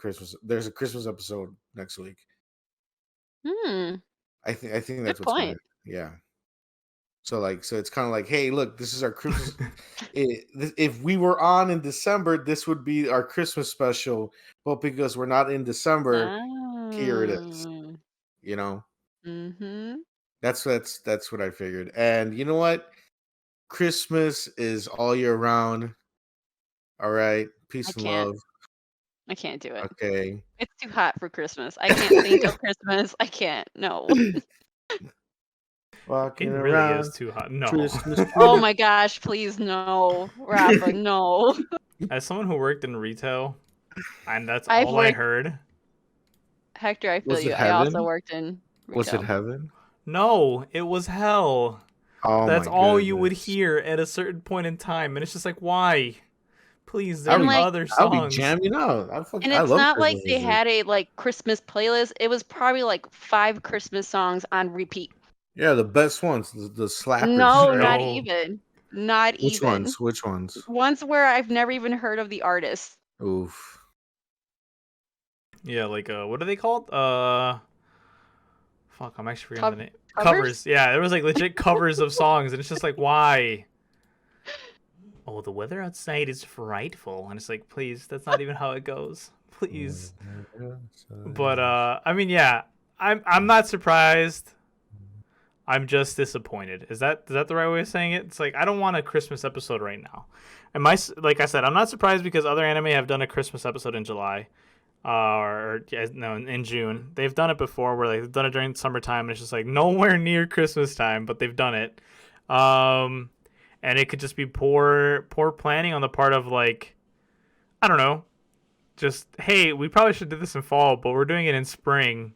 there's a Christmas episode next week. I think that's Good what's point. yeah. So it's kind of like, hey, look, this is our Christmas. If we were on in December, this would be our Christmas special. But because we're not in December, here it is. Mm-hmm. That's what I figured. And you know what? Christmas is all year round. All right, peace and love. I can't do it. Okay. It's too hot for Christmas. I can't think of Christmas. I can't. No. Walking It really around. is too hot. No. Christmas Oh my gosh, please no. Rafa, no. As someone who worked in retail, and that's I've all I worked- heard. Hector, I feel Was it you. I also heaven? worked in retail. Was it heaven? No, it was hell. Oh, That's my all you would goodness. hear at a certain point in time, and it's just like, why? Please, there And, are like, other I'll be songs. jamming out. And I it's love not like Christmas they music. had a like Christmas playlist. It was probably like 5 Christmas songs on repeat. Yeah, the best ones, the slappers. No, right? not No. even. Not Which even. ones? Which ones? Ones where I've never even heard of the artist. Oof. Yeah, like what are they called? Fuck, I'm actually forgetting the name. Covers? Yeah, there was like legit covers of songs, and it's just like, why? Oh, the weather outside is frightful, and it's like, please, that's not even how it goes. Please. But I mean, yeah, I'm not surprised. I'm just disappointed. Is that the right way of saying it? It's like, I don't want a Christmas episode right now. And like I said, I'm not surprised because other anime have done a Christmas episode in July, in June. They've done it before, where they've done it during summertime, and it's just like nowhere near Christmas time, but they've done it. And it could just be poor planning on the part of, like, I don't know, just, hey, we probably should do this in fall, but we're doing it in spring.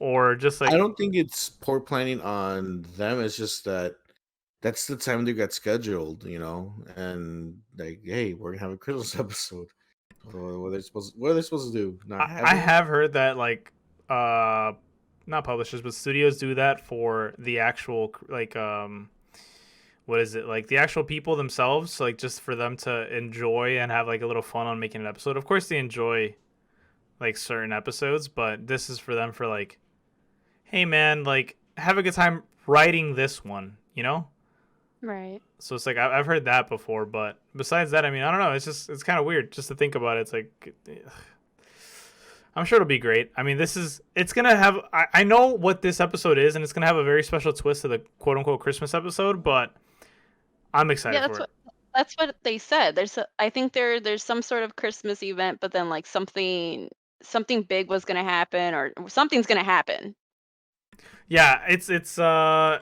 Or just like, I don't think it's poor planning on them. It's just that that's the time they got scheduled, and like, hey, we're gonna have a Christmas episode. What are they supposed to do? I have heard that, like, not publishers, but studios do that for the actual, like, what is it, like the actual people themselves, like just for them to enjoy and have like a little fun on making an episode. Of course they enjoy like certain episodes, but this is for them for like, hey man, like have a good time writing this one, Right. So it's like, I've heard that before, but besides that, I mean, I don't know, it's kind of weird just to think about it. It's like, I'm sure it'll be great. I mean, it's gonna have, I know what this episode is, and it's gonna have a very special twist to the quote unquote Christmas episode, but I'm excited for it. That's what they said. I think there's some sort of Christmas event, but then like something big was gonna happen, or something's gonna happen. Yeah, it's I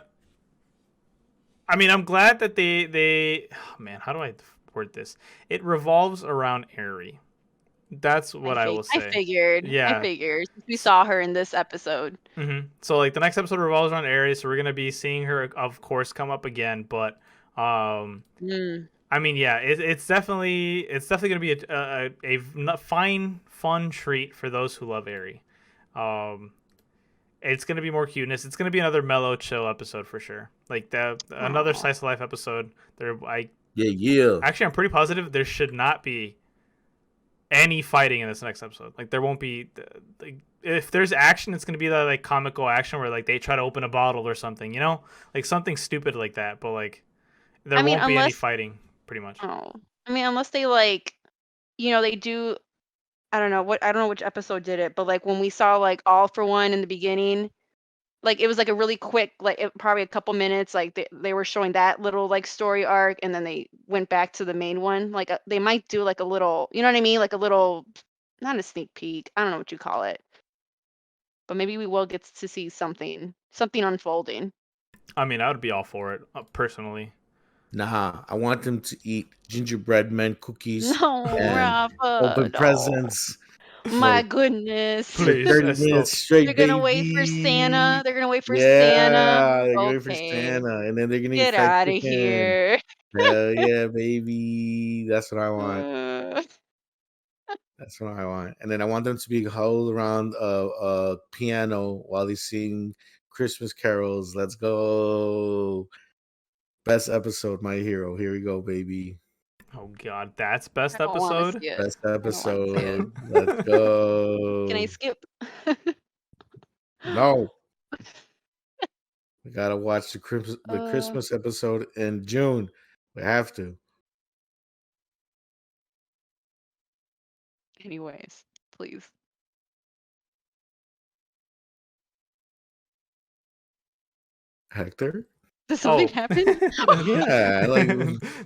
mean, I'm glad that they oh man, how do I word this? It revolves around Eri. That's what I will say. I figured. Yeah. I figured. We saw her in this episode. So like the next episode revolves around Aries, so we're gonna be seeing her, of course, come up again. But I mean, yeah, it's definitely gonna be a fine, fun treat for those who love Aerie. It's gonna be more cuteness. It's gonna be another mellow, chill episode for sure. Like another slice of life episode. Yeah. Actually, I'm pretty positive there should not be any fighting in this next episode. Like there won't be. If there's action, it's gonna be that like comical action where like they try to open a bottle or something. You know, like something stupid like that. But like there won't be any fighting. Pretty much. Oh, I mean, unless they like, they do. I don't know which episode did it, but like when we saw like All for One in the beginning, like it was like a really quick, like probably a couple minutes, like they were showing that little like story arc, and then they went back to the main one. Like they might do like a little, you know what I mean, like a little, not a sneak peek. I don't know what you call it, but maybe we will get to see something unfolding. I mean, I would be all for it personally. Nah, I want them to eat gingerbread men cookies. No, Rafa, open presents. My goodness. Please, 30 minutes straight. They're gonna wait for Santa. They're gonna wait for Santa. They're gonna wait for Santa, and then they're gonna get out of here. Hell yeah, baby! That's what I want. That's what I want. And then I want them to be huddled around a piano while they sing Christmas carols. Let's go. Best episode, My Hero. Here we go, baby. Oh God, that's best episode. Best episode. Let's go. Can I skip? No. We gotta watch the Christmas episode in June. We have to. Anyways, please. Hector? Did something happen? Yeah, like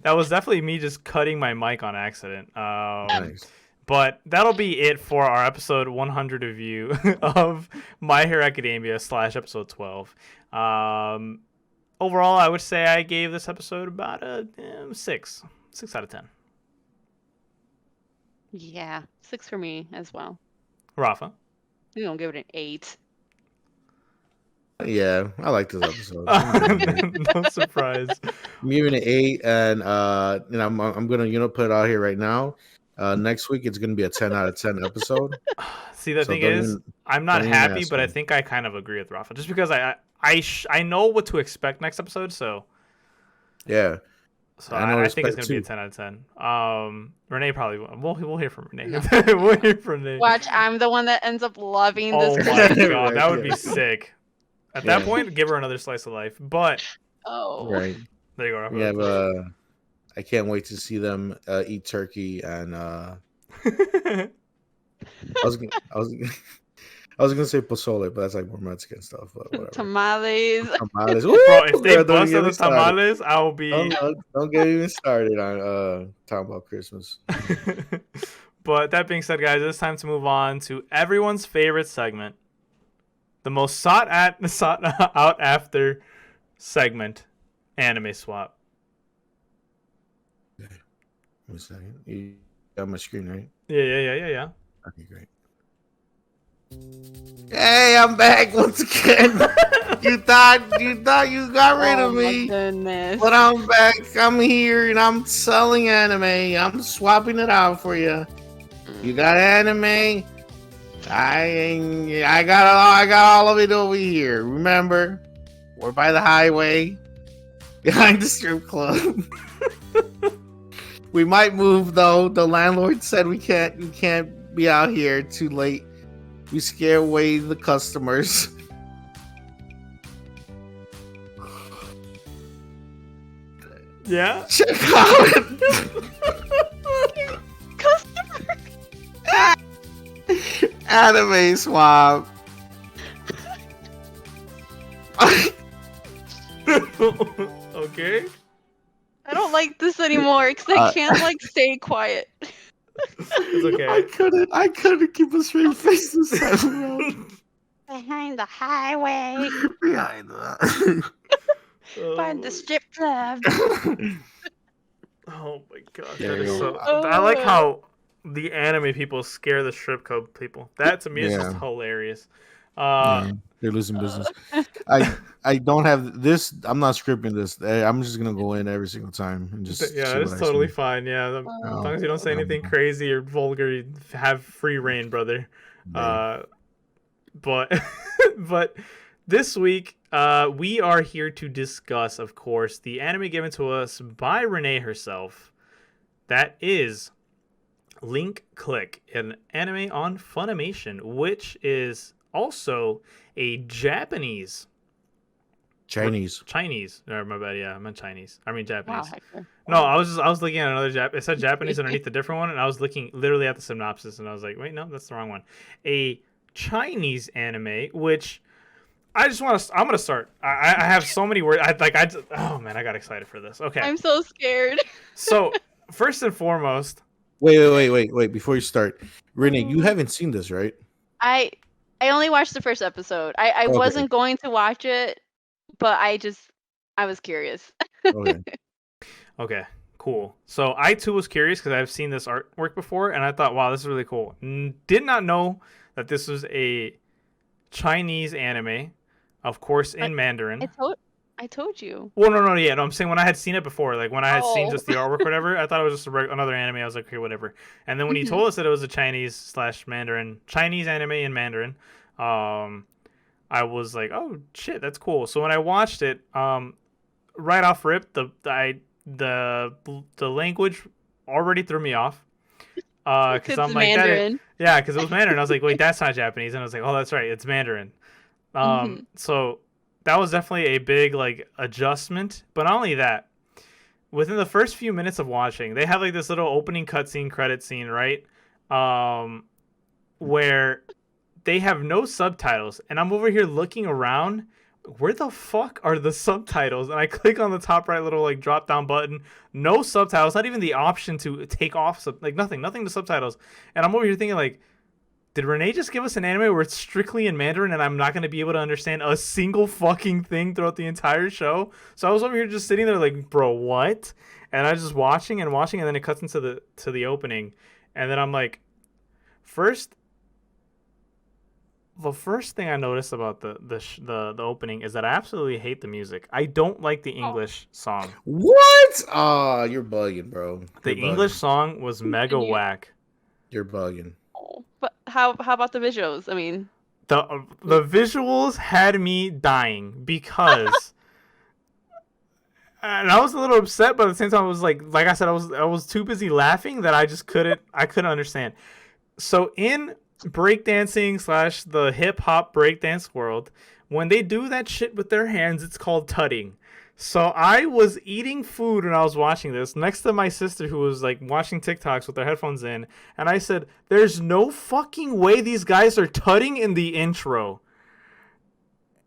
that was definitely me just cutting my mic on accident. Nice. But that'll be it for our episode 100 review of My Hero Academia / episode 12. Overall, I would say I gave this episode about a 6 out of 10. Yeah, 6 for me as well. Rafa? We don't give it an 8. Yeah, I like this episode. No surprise. I'm giving it 8, and I'm gonna put it out here right now. Next week it's gonna be a 10 out of 10 episode. See, the thing is, I'm not happy, but I think I kind of agree with Rafa, just because I know what to expect next episode. So yeah, so I think it's gonna be a 10 out of 10. Renee probably will. We'll hear from Renee. No. We'll hear from Renee. Watch, I'm the one that ends up loving this. Oh my God, that would be sick. At that point, give her another slice of life. But right there you go. Rafa. We have I can't wait to see them eat turkey and I was gonna say pozole, but that's like more Mexican stuff. But whatever. Tamales. Tamales. Bro, if they bust out the tamales, I'll be. Don't get even started on talking about Christmas. But that being said, guys, it's time to move on to everyone's favorite segment, the most sought out after segment, Anime Swap. Okay. One second. You got my screen, right? Yeah. Okay, great. Hey, I'm back once again. you thought you got rid of me. Goodness. But I'm back. I'm here and I'm selling anime. I'm swapping it out for you. You got anime? I got all of it over here. Remember, we're by the highway, behind the strip club. We might move though. The landlord said we can't be out here too late. We scare away the customers. Yeah. Check out Anime Swap. Okay. I don't like this anymore because I can't stay quiet. It's okay. I couldn't keep a straight face this time around. Behind the highway. Behind the Find the strip club. Oh my god, Yeah, that is so. I like how the anime people scare the strip club people. That to me is just Yeah. hilarious. Yeah, they're losing business. I don't have this. I'm not scripting this. I'm just gonna go in every single time and just Yeah, see that what is I totally see. fine. Yeah, as long Oh, as you don't say anything crazy or vulgar, you have free reign, brother. yeah. Uh, but but this week, we are here to discuss, of course, the anime given to us by Renee herself. That is Link Click, an anime on Funimation, which is also a Japanese. Chinese. Chinese. Or my bad. Yeah, I meant Chinese. I mean Wow, Japanese. Hector. No, I was looking at another It said Japanese underneath a different one, and I was looking literally at the synopsis, and I was like, wait, no, that's the wrong one. A Chinese anime, which I just want to. I'm gonna start. I have so many words. Oh man, I got excited for this. Okay, I'm so scared. so first and foremost, Wait. Before you start, Renee, you haven't seen this, right? I only watched the first episode. I Okay. wasn't going to watch it, but I was curious. Okay. okay, cool. So I too was curious because I've seen this artwork before, and I thought, wow, this is really cool. Did not know that this was a Chinese anime, of course in Mandarin. I told you. Well, no, yeah, no. I'm saying when I had seen it before, like when I had seen Oh. just the artwork, or whatever, I thought it was just another anime. I was like, okay, whatever. And then when he told us that it was a Chinese anime in Mandarin, I was like, oh shit, that's cool. So when I watched it, right off rip, the language already threw me off. Because I'm like Mandarin. yeah, because it was Mandarin. I was like, wait, that's not Japanese, and I was like, oh, that's right, it's Mandarin. So that was definitely a big like adjustment. But not only that, within the first few minutes of watching, they have like this little opening cutscene credit scene, right? Where they have no subtitles, and I'm over here looking around. Where the fuck are the subtitles? And I click on the top right little like drop down button. No subtitles, not even the option to take off like nothing to subtitles. And I'm over here thinking like, did Renee just give us an anime where it's strictly in Mandarin and I'm not going to be able to understand a single fucking thing throughout the entire show? So I was over here just sitting there like, bro, what? And I was just watching, and then it cuts into the opening, and then I'm like, the first thing I noticed about the opening is that I absolutely hate the music. I don't like the English song. What? Ah, you're bugging, bro. The English song was mega whack. You're bugging. But how about the visuals? I mean, the visuals had me dying because, and I was a little upset, but at the same time I was like I said, I was too busy laughing that I couldn't understand. So in breakdancing / the hip hop breakdance world, when they do that shit with their hands, it's called tutting. So I was eating food when I was watching this next to my sister, who was like watching TikToks with their headphones in, and I said, there's no fucking way these guys are tutting in the intro.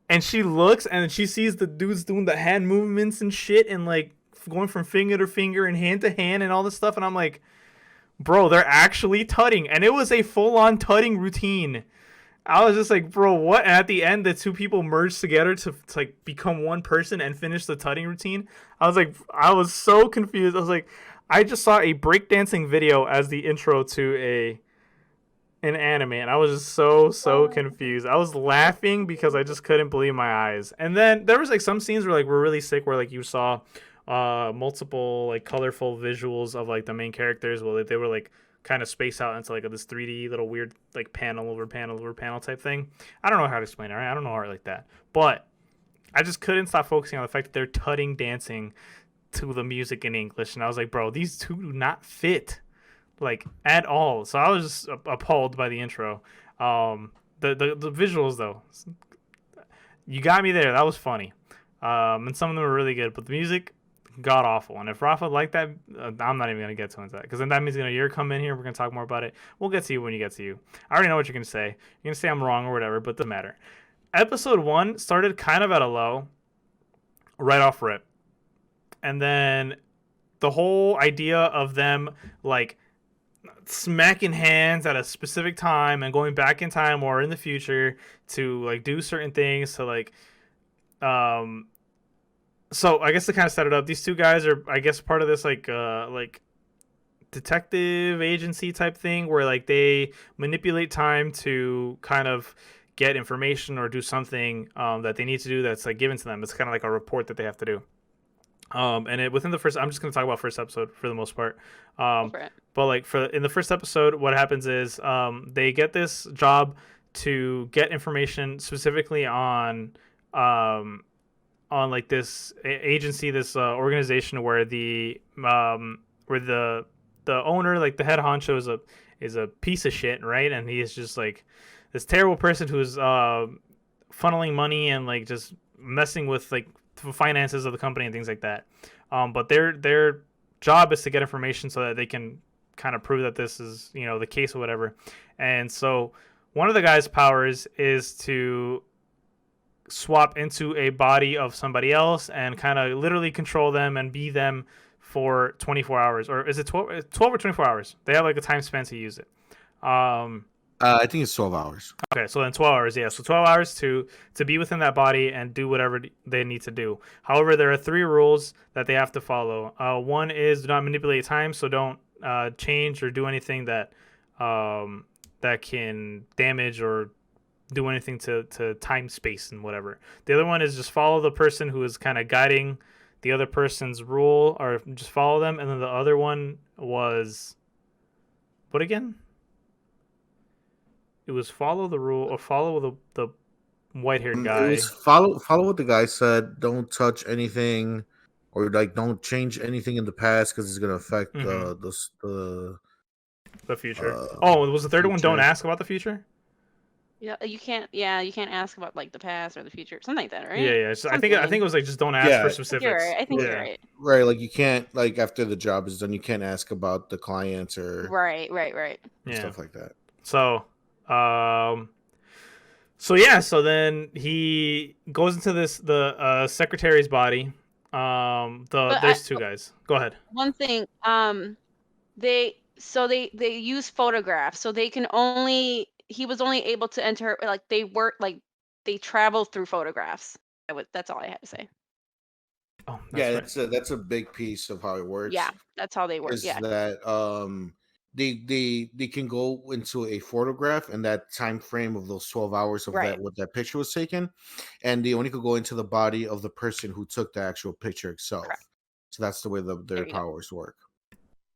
And she looks and she sees the dudes doing the hand movements and shit, and like going from finger to finger and hand to hand and all this stuff, and I'm like, bro, they're actually tutting. And it was a full-on tutting routine. I was just like, bro, what? And at the end, the two people merged together to like become one person and finish the tutting routine. I was so confused. I was like, I just saw a breakdancing video as the intro to an anime, and I was just so confused. I was laughing because I just couldn't believe my eyes. And then there was like some scenes where like were really sick, where like you saw multiple like colorful visuals of like the main characters. Well, they were like kind of space out into like this 3D little weird like panel over panel type thing. I don't know how to explain it, right? I don't know art like that, but I just couldn't stop focusing on the fact that they're tutting dancing to the music in English, and I was like, bro, these two do not fit like at all. So I was just appalled by the intro. The visuals though, you got me there. That was funny, and some of them were really good, but the music, god awful. And if Rafa liked that, I'm not even gonna get into that, because then that means you're gonna come in here. We're gonna talk more about it. We'll get to you when you get to you. I already know what you're gonna say. You're gonna say I'm wrong or whatever, but it doesn't matter. Episode 1 started kind of at a low, right off rip, and then the whole idea of them like smacking hands at a specific time and going back in time or in the future to like do certain things to like so I guess to kind of set it up, these two guys are, I guess, part of this like detective agency type thing where like they manipulate time to kind of get information or do something that they need to do that's like given to them. It's kind of like a report that they have to do. Within the first, I'm just gonna talk about first episode for the most part. But like in the first episode, what happens is they get this job to get information specifically on like this agency, this organization where the owner, like the head honcho, is a piece of shit, right? And he is just like this terrible person who's funneling money and like just messing with like finances of the company and things like that. But their job is to get information so that they can kind of prove that this is, you know, the case or whatever. And so one of the guy's powers is to swap into a body of somebody else and kind of literally control them and be them for 24 hours. Or is it 12 or 24 hours? They have like a time span to use it. I think it's 12 hours. Okay, so then 12 hours, yeah. So 12 hours to be within that body and do whatever they need to do. However, there are 3 rules that they have to follow. One is do not manipulate time, so don't change or do anything that that can damage or do anything to time, space, and whatever. The other one is just follow the person who is kind of guiding the other person's rule, or just follow them. And then the other one was what again? It was follow the rule or follow the white-haired guy. It was follow what the guy said. Don't touch anything, or like don't change anything in the past because it's gonna affect the future. Was the third one? Don't ask about the future. Yeah, you can't. Yeah, you can't ask about like the past or the future, something like that, right? Yeah. So I think it was like just don't ask for specifics. You're right. I think you're right. Right, like you can't, like after the job is done, you can't ask about the clients or right, stuff like that. So, so then he goes into the secretary's body. There's 2 guys. Go ahead. One thing, they use photographs, so they can only. He was only able to enter, like they travel through photographs. That's all I had to say. Oh, yeah, right. That's a big piece of how it works. Yeah, that's how they work. Is that they can go into a photograph in that time frame of those 12 hours of that what that picture was taken, and they only could go into the body of the person who took the actual picture itself. Correct. So that's the way their powers work.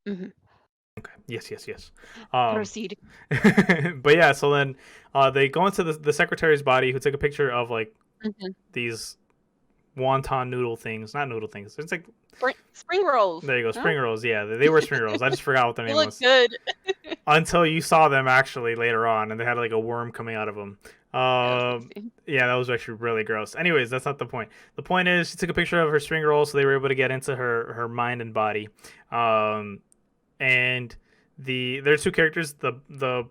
Mm-hmm. Okay. Yes. Proceed. But yeah, so then they go into the secretary's body, who took a picture of like these wonton noodle things. Not noodle things. It's like spring rolls. There you go, spring rolls. Yeah, they were spring rolls. I just forgot what their name was. They look good. Until you saw them actually later on, and they had like a worm coming out of them. Yeah, that was actually really gross. Anyways, that's not the point. The point is she took a picture of her spring roll, so they were able to get into her mind and body. And there's 2 characters. The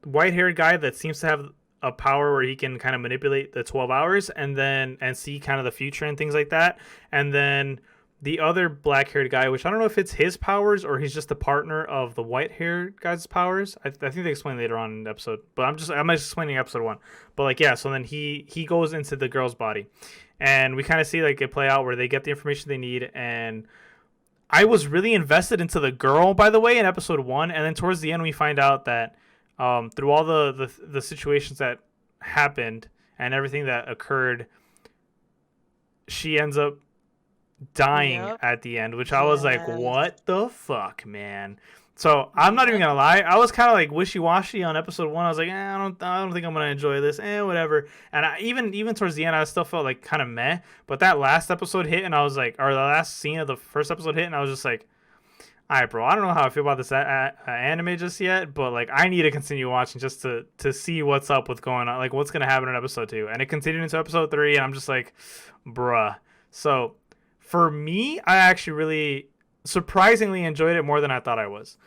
white-haired guy that seems to have a power where he can kind of manipulate the 12 hours and see kind of the future and things like that. And then the other black-haired guy, which I don't know if it's his powers or he's just a partner of the white-haired guy's powers. I think they explain later on in the episode, but I'm just explaining episode 1. But like, yeah, so then he goes into the girl's body, and we kind of see like it play out where they get the information they need. And I was really invested into the girl, by the way, in episode 1, and then towards the end we find out that through all the situations that happened and everything that occurred, she ends up dying at the end, which I was like, what the fuck, man? So I'm not even gonna lie, I was kind of like wishy-washy on episode 1. I was like, I don't think I'm gonna enjoy this, whatever. And even towards the end, I still felt like kind of meh. But that last episode hit, and I was like, or the last scene of the first episode hit, and I was just like, all right, bro, I don't know how I feel about this anime just yet, but like I need to continue watching just to see what's up with going on, like what's gonna happen in episode 2. And it continued into episode 3, and I'm just like, bruh. So for me, I actually really surprisingly enjoyed it more than I thought I was.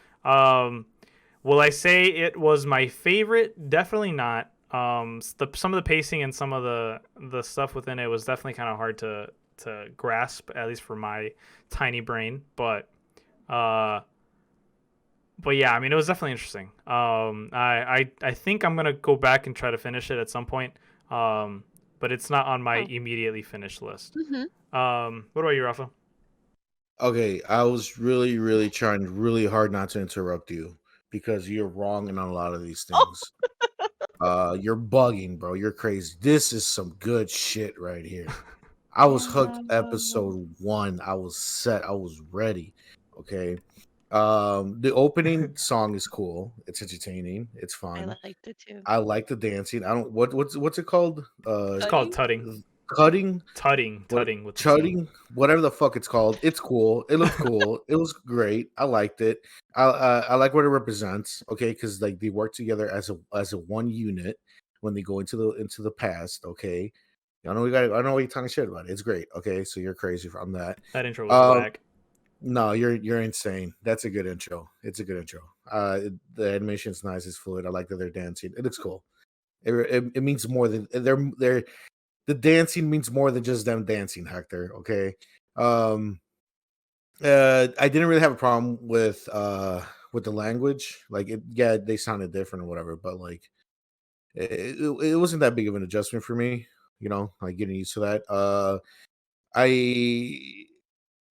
Will I say it was my favorite? Definitely not. Some of the pacing and some of the stuff within it was definitely kind of hard to grasp, at least for my tiny brain. But yeah, I mean, it was definitely interesting. I think I'm gonna go back and try to finish it at some point. But it's not on my immediately finished list. Mm-hmm. What about you, Rafa? Okay, I was really, really trying really hard not to interrupt you because you're wrong in a lot of these Oh, things. You're bugging, bro. You're crazy. This is some good shit right here. I was hooked episode 1. I was set. I was ready. Okay. The opening song is cool. It's entertaining. It's I fun. liked it too. I like the dancing. I don't what's it called? It's called Cutting? tutting. Cutting? What Tutting with the T. chutting? Whatever the fuck it's called. It's cool. It looked cool. It was great. I liked it. I like what it represents. Okay, because like they work together as a one unit when they go into the past. Okay, I know I know what you're talking shit about. It's great. Okay, so you're crazy from that. That intro was Um, whack. no, you're insane. That's a good intro. It's a good intro. The animation's nice. It's fluid. I like that they're dancing. It looks cool. It means more than they're the dancing means more than just them dancing, Hector. Okay. Um, I didn't really have a problem with the language. Like it, yeah, they sounded different or whatever, but like it wasn't that big of an adjustment for me. You know, like getting used to that. I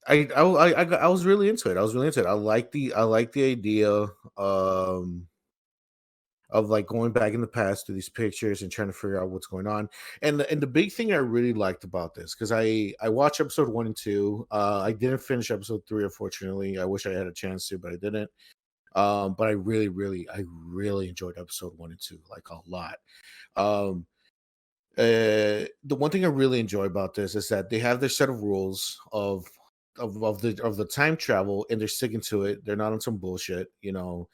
I was really into it. I was really into it. I like the idea of like going back in the past to these pictures and trying to figure out what's going on. And the big thing I really liked about this, because I watched episode 1 and 2. I didn't finish episode 3, unfortunately. I wish I had a chance to, but I didn't. But I really enjoyed episode 1 and 2 like a lot. Um, the one thing I really enjoy about this is that they have their set of rules of the time travel, and they're sticking to it. They're not on some bullshit, you know.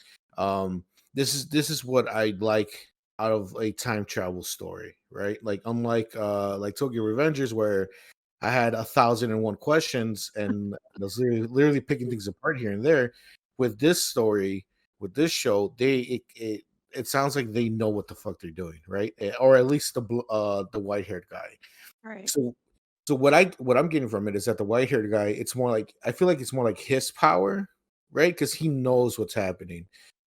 This is what I like out of a time travel story, right? Like unlike like Tokyo Revengers, where I had 1,001 questions and I was literally picking things apart here and there. With this story, with this show, it sounds like they know what the fuck they're doing, right? Or at least the white haired guy. Right. So what I'm getting from it is that the white haired guy, it's more like I feel like it's more like his power, right? Because he knows what's happening.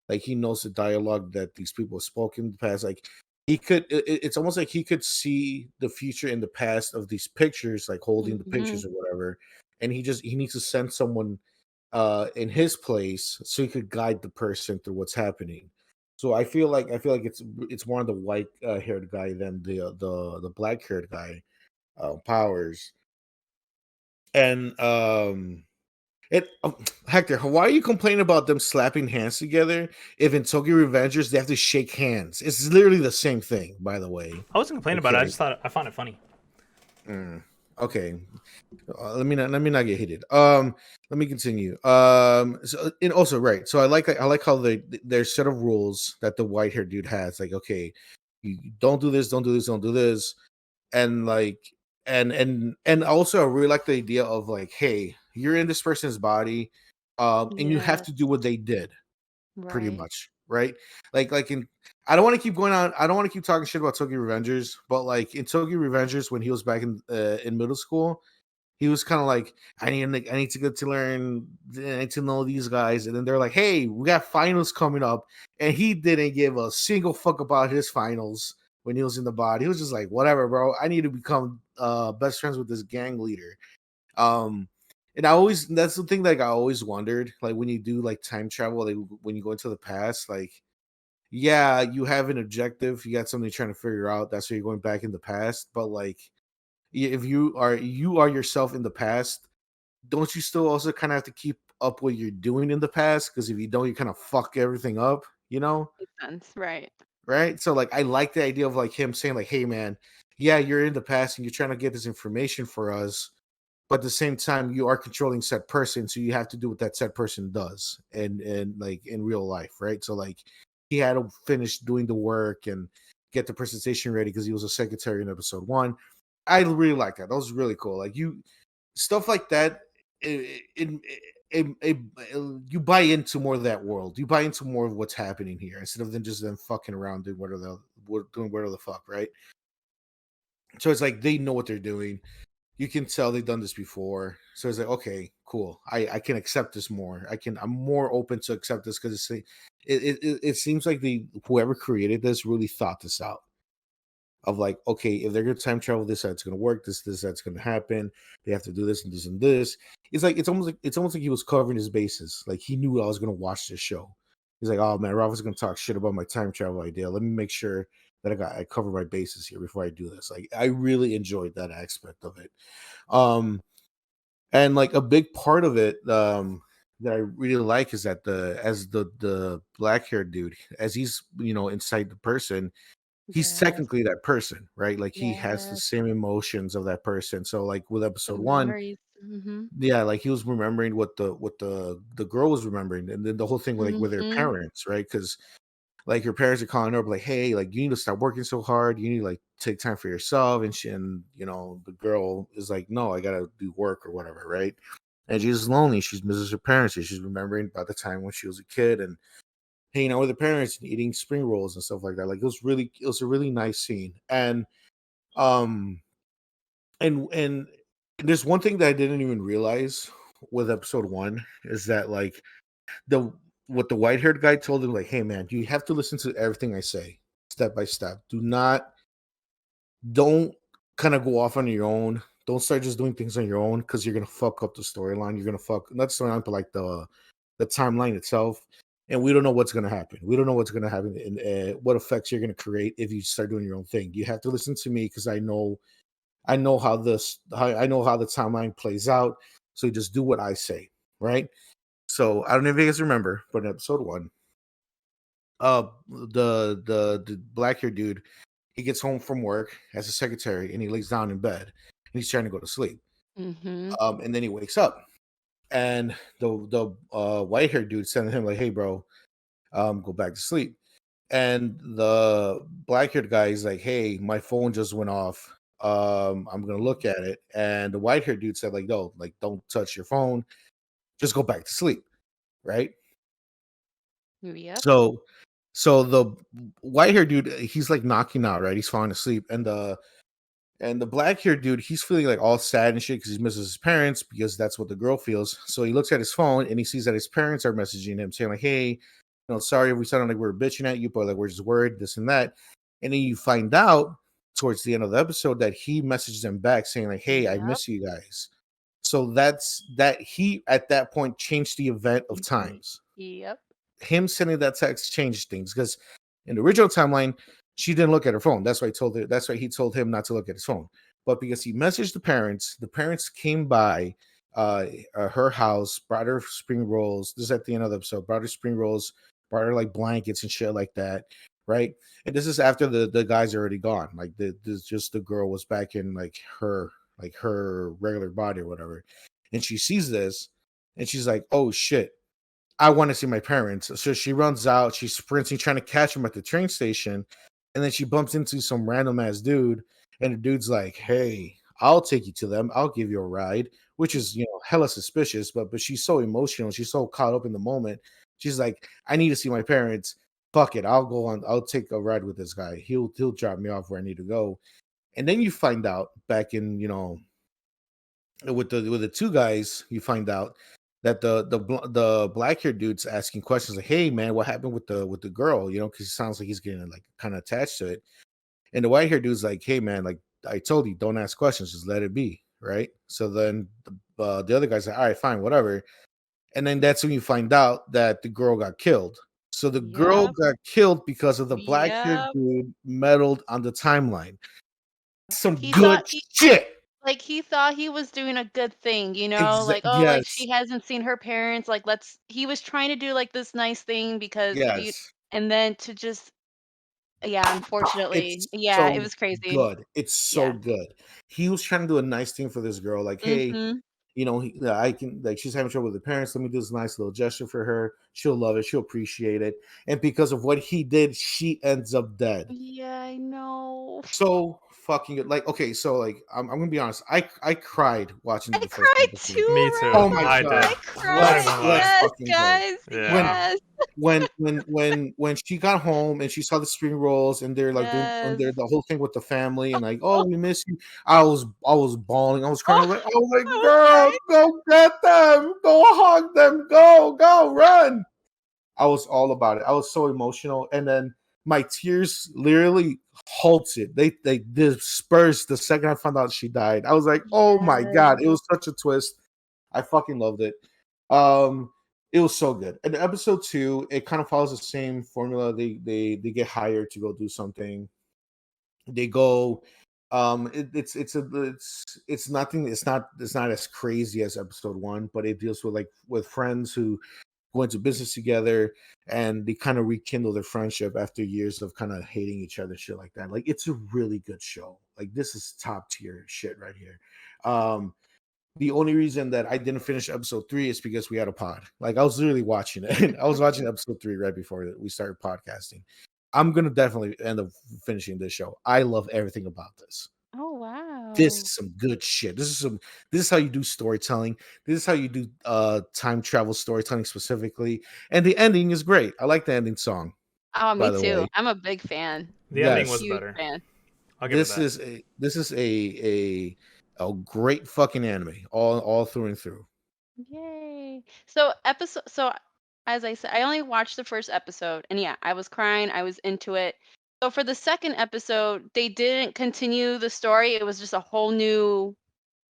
Like he knows the dialogue that these people have spoken in the past. Like he could it's almost like he could see the future in the past of these pictures, like holding the Mhm. pictures or whatever. And he needs to send someone in his place so he could guide the person through what's happening. So I feel like it's more on the white haired guy than the black haired guy powers. And Hector, why are you complaining about them slapping hands together if in Tokyo Revengers they have to shake hands? It's literally the same thing, by the way. I wasn't complaining about it. I Okay. just thought I found it funny. Okay. Let me not get heated. Let me continue. So and also right. So I like how there's set of rules that the white haired dude has. Like, okay, you don't do this, don't do this, don't do this, and like and also I really like the idea of like, hey, you're in this person's body, and you have Yes. to do what they did, pretty Right. much, right? Like in I don't want to keep going on. I don't want to keep talking shit about Tokyo Revengers, but like in Tokyo Revengers, when he was back in middle school, he was kind of like, I need to get to learn, I need to know these guys, and then they're like, hey, we got finals coming up, and he didn't give a single fuck about his finals when he was in the body. He was just like, whatever, bro. I need to become best friends with this gang leader. Um, and that's the thing like I always wondered, like when you do like time travel, like when you go into the past, like yeah, you have an objective, you got something you're trying to figure out. That's why you're going back in the past, but like if you are yourself in the past, don't you still also kind of have to keep up what you're doing in the past? Because if you don't, you kind of fuck everything up, you know? Makes sense. Right. Right? So like I like the idea of like him saying, like, hey man, yeah, you're in the past and you're trying to get this information for us, but at the same time, you are controlling said person, so you have to do what that said person does and like in real life, right? So like he had to finish doing the work and get the presentation ready because he was a secretary in episode 1. I really like that. That was really cool. Like you stuff like that. It, you buy into more of that world. You buy into more of what's happening here instead of them just them fucking around doing whatever the fuck, right? So it's like they know what they're doing. You can tell they've done this before. So it's like, okay, cool. I can accept this more. I'm more open to accept this because it seems like the whoever created this really thought this out. of like, okay, if they're gonna time travel, this that's gonna work, this that's gonna happen. They have to do this and this and this. It's like it's almost like he was covering his bases. Like he knew I was gonna watch this show. He's like, oh man, Rafa's gonna talk shit about my time travel idea. Let me make sure that I cover my bases here before I do this. Like I really enjoyed that aspect of it. And like a big part of it that I really like is that the black haired dude, as he's inside the person, he's Yes. technically that person, right? Like he has the Yes. same emotions of that person. So like with The episode one, memories. Mm-hmm. yeah, like he was remembering what the girl was remembering, and then the whole thing with like with her Mm-hmm. parents, right? Because like her parents are calling her up like, hey, like you need to stop working so hard, you need to like take time for yourself. And the girl is like, no, I gotta do work or whatever, right? And she's lonely, she's misses her parents, and she's remembering about the time when she was a kid and hanging out with her parents and eating spring rolls and stuff like that. Like it was a really nice scene. And um and there's one thing that I didn't even realize with episode one is that like the what the white haired guy told him, like, hey man, you have to listen to everything I say step by step. Don't kind of go off on your own. Don't start just doing things on your own because you're gonna fuck up the storyline. You're gonna fuck not the storyline, but like the timeline itself. And we don't know what's gonna happen. We don't know what's gonna happen and what effects you're gonna create if you start doing your own thing. You have to listen to me because I know how I know how the timeline plays out. So you just do what I say, right? So I don't know if you guys remember, but in episode one, the black hair dude, he gets home from work as a secretary and he lays down in bed and he's trying to go to sleep. Mm-hmm. And then he wakes up and the white hair dude sending him like, hey bro, go back to sleep. And the black haired guy is like, hey, my phone just went off. I'm gonna look at it. And the white haired dude said, like, no, like don't touch your phone, just go back to sleep, right? Yep. So the white hair dude, he's like knocking out, right? He's falling asleep, and the black hair dude, he's feeling like all sad and shit because he misses his parents because that's what the girl feels. So he looks at his phone and he sees that his parents are messaging him saying like, hey, sorry if we sounded like we were bitching at you, but like we're just worried, this and that. And then you find out towards the end of the episode that he messaged them back saying like, hey, I Yep. miss you guys. So that's that he at that point changed the event of times. Yep. Him sending that text changed things because in the original timeline, she didn't look at her phone. That's why he told him not to look at his phone. But because he messaged the parents came by her house, brought her spring rolls. This is at the end of the episode. Brought her spring rolls, brought her like blankets and shit like that, right? And this is after the guy's already gone. Like this just the girl was back in like her regular body or whatever. And she sees this and she's like, oh shit, I want to see my parents. So she runs out, she's sprinting, trying to catch him at the train station. And then she bumps into some random ass dude. And the dude's like, hey, I'll take you to them. I'll give you a ride, which is, hella suspicious. But she's so emotional. She's so caught up in the moment. She's like, I need to see my parents. Fuck it. I'll take a ride with this guy. He'll drop me off where I need to go. And then you find out back in, with the two guys, you find out that the black haired dude's asking questions like, "Hey man, what happened with the girl?" Because it sounds like he's getting like kind of attached to it. And the white haired dude's like, "Hey man, like I told you, don't ask questions, just let it be." Right. So then the other guy's like, "All right, fine, whatever." And then that's when you find out that the girl got killed. So the girl Yep. got killed because of the black haired Yep. dude meddled on the timeline. Some He good thought he shit. like he thought he was doing a good thing, like, oh, like Yes. she hasn't seen her parents, like he was trying to do like this nice thing because Yes. and then to just yeah, It's unfortunately. Yeah, it so was crazy. good. It's so Yeah. good. He was trying to do a nice thing for this girl. Like, hey, Mhm. I can, like, she's having trouble with her parents. Let me do this nice little gesture for her. She'll love it. She'll appreciate it. And because of what he did, she ends up dead. Yeah, I know. So fucking good. Like, okay, so like, I'm gonna be honest. I cried watching I the first cried episode. Me too, too. Oh my Rafa. I god. did. I Not cried. even lie. Let's Yes, fucking go. guys. Yeah. Yes. When she got home and she saw the spring rolls and they're like doing Yes. the whole thing with the family and like, oh, we miss you. I was bawling. I was crying. Oh, I was like, I was girl, crying. go get them, go hug them, go run. I was all about it. I was so emotional, and then my tears literally halts it. They dispersed the second I found out she died. I was like, oh my god, it was such a twist. I fucking loved it. It was so good. And episode 2, it kind of follows the same formula. They get hired to go do something. They go. It's nothing. It's not as crazy as episode 1, but it deals with friends who go into business together, and they kind of rekindle their friendship after years of kind of hating each other, shit like that. Like, it's a really good show. Like, this is top tier shit right here. The only reason that I didn't finish episode 3 is because we had a pod. Like, I was literally watching it. I was watching episode 3 right before we started podcasting. I'm gonna definitely end up finishing this show. I love everything about this. Oh wow. This is some good shit. This is how you do storytelling. This is how you do time travel storytelling specifically. And the ending is great. I like the ending song. Oh, me by the too. way. I'm a big fan. The ending Yes. was Huge better. fan. I'll give it This that. is a great fucking anime, all through and through. Yay. So as I said, I only watched the first episode, and yeah, I was crying. I was into it. So for the second episode, they didn't continue the story. It was just a whole new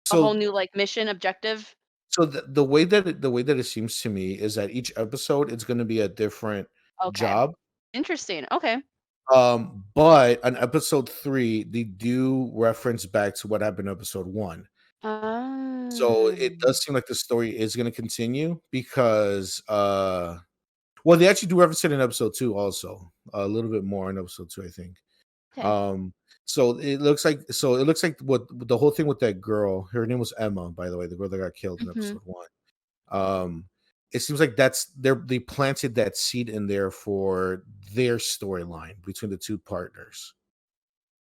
So like mission objective. so the way that it seems to me is that each episode it's going to be a different Okay. job. Interesting. Okay. But on episode 3, they do reference back to what happened in episode 1. So it does seem like the story is going to continue because well, they actually do reference it in episode 2 also. A little bit more in episode 2, I think. Okay. So it looks like what the whole thing with that girl, her name was Emma, by the way, the girl that got killed in Mhm. episode 1. It seems like they planted that seed in there for their storyline between the two partners.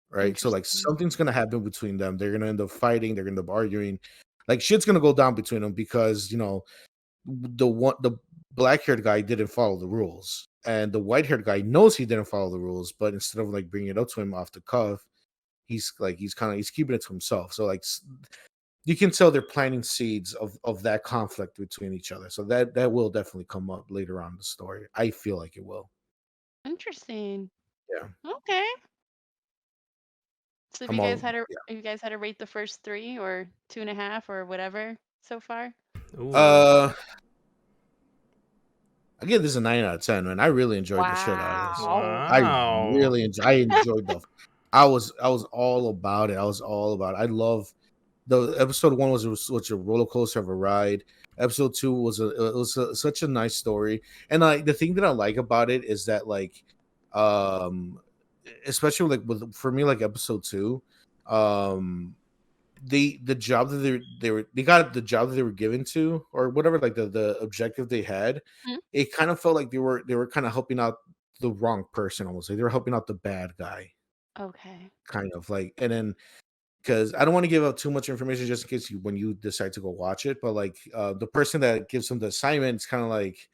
Right? So like Interesting. something's gonna happen between them. They're gonna end up fighting, they're gonna end up arguing. Like shit's gonna go down between them because the black haired guy didn't follow the rules. And the white haired guy knows he didn't follow the rules, but instead of like bringing it up to him off the cuff, he's keeping it to himself. So like you can tell they're planting seeds of that conflict between each other. So that will definitely come up later on in the story. I feel like it will. Interesting. Yeah. Okay. So if I'm you guys all had to yeah. if you guys had to rate the first 3 or 2.5 or whatever so far? Ooh. I give this a 9 out of 10, man. I really enjoyed the shit out of this. Wow. I enjoyed I was all about it. I was all about it. I love the episode 1 was a roller coaster of a ride. Episode 2 was such a nice story. And the thing that I like about it is that like especially like for me like episode 2 the job that they got the job that they were given to or whatever like the objective they had, Mhm. it kind of felt like they were kind of helping out the wrong person, almost like they were helping out the bad guy, Okay. kind of like. And then because I don't want to give out too much information just in case when you decide to go watch it, but like the person that gives them the assignment, it's kind of like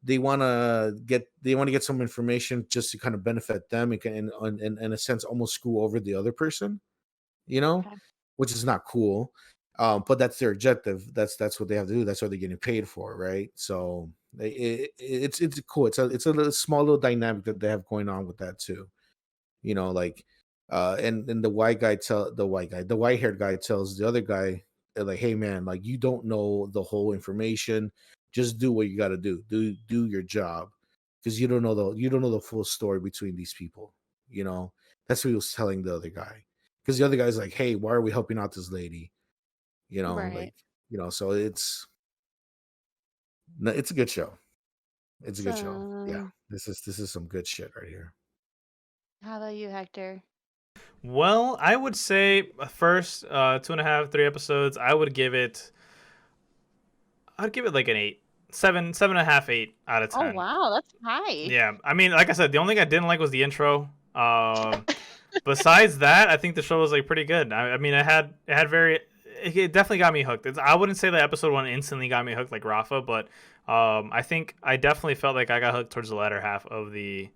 they want to get some information just to kind of benefit them and in a sense almost screw over the other person, Okay. which is not cool. But that's their objective. That's what they have to do. That's what they're getting paid for, right? So it's cool. It's a little, small little dynamic that they have going on with that too. Like and the white haired guy tells the other guy like, hey man, like you don't know the whole information. Just do what you got to do. Do your job because you don't know the full story between these people. That's what he was telling the other guy because the other guy's like, hey, why are we helping out this lady? Right. So it's a good show. It's a good show. Yeah, So, this is some good shit right here. how about you, Hector? Well, I would say first 2.5, 3 episodes. I'd give it like an 8, 7.5, 8 out of 10. Oh wow, that's high. Yeah, I mean, like I said, the only thing I didn't like was the intro. Besides that, I think the show was like pretty good. I mean, it definitely got me hooked. I wouldn't say that episode 1 instantly got me hooked like Rafa, but I think I definitely felt like I got hooked towards the latter half of the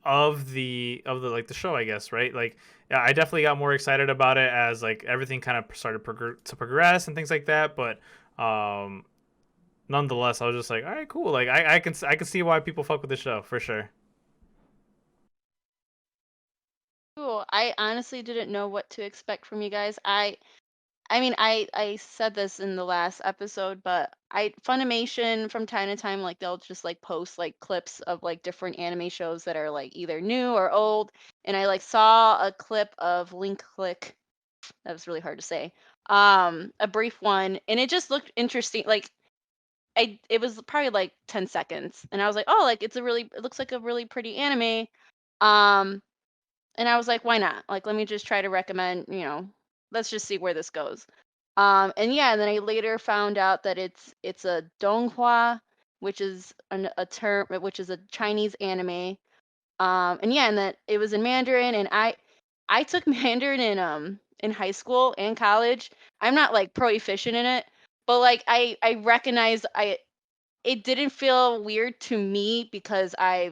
like the show, I guess, right? Like, yeah, I definitely got more excited about it as like everything kind of started to progress and things like that. But nonetheless, I was just like, all right, cool. Like I can see why people fuck with the show for sure. Cool. I honestly didn't know what to expect from you guys. I mean, I said this in the last episode, but Funimation from time to time, like they'll just like post like clips of like different anime shows that are like either new or old. And I like saw a clip of Link Click. That was really hard to say. A brief one, and it just looked interesting. Like it was probably like 10 seconds, and I was like, oh, like it looks like a really pretty anime. Um, and I was like, why not? Like, let me just try to recommend, let's just see where this goes. And yeah, and then I later found out that it's a donghua, which is a term, which is a Chinese anime. And yeah, and that it was in Mandarin, and I took Mandarin in high school and college. I'm not like proficient in it, but like I recognize it didn't feel weird to me because I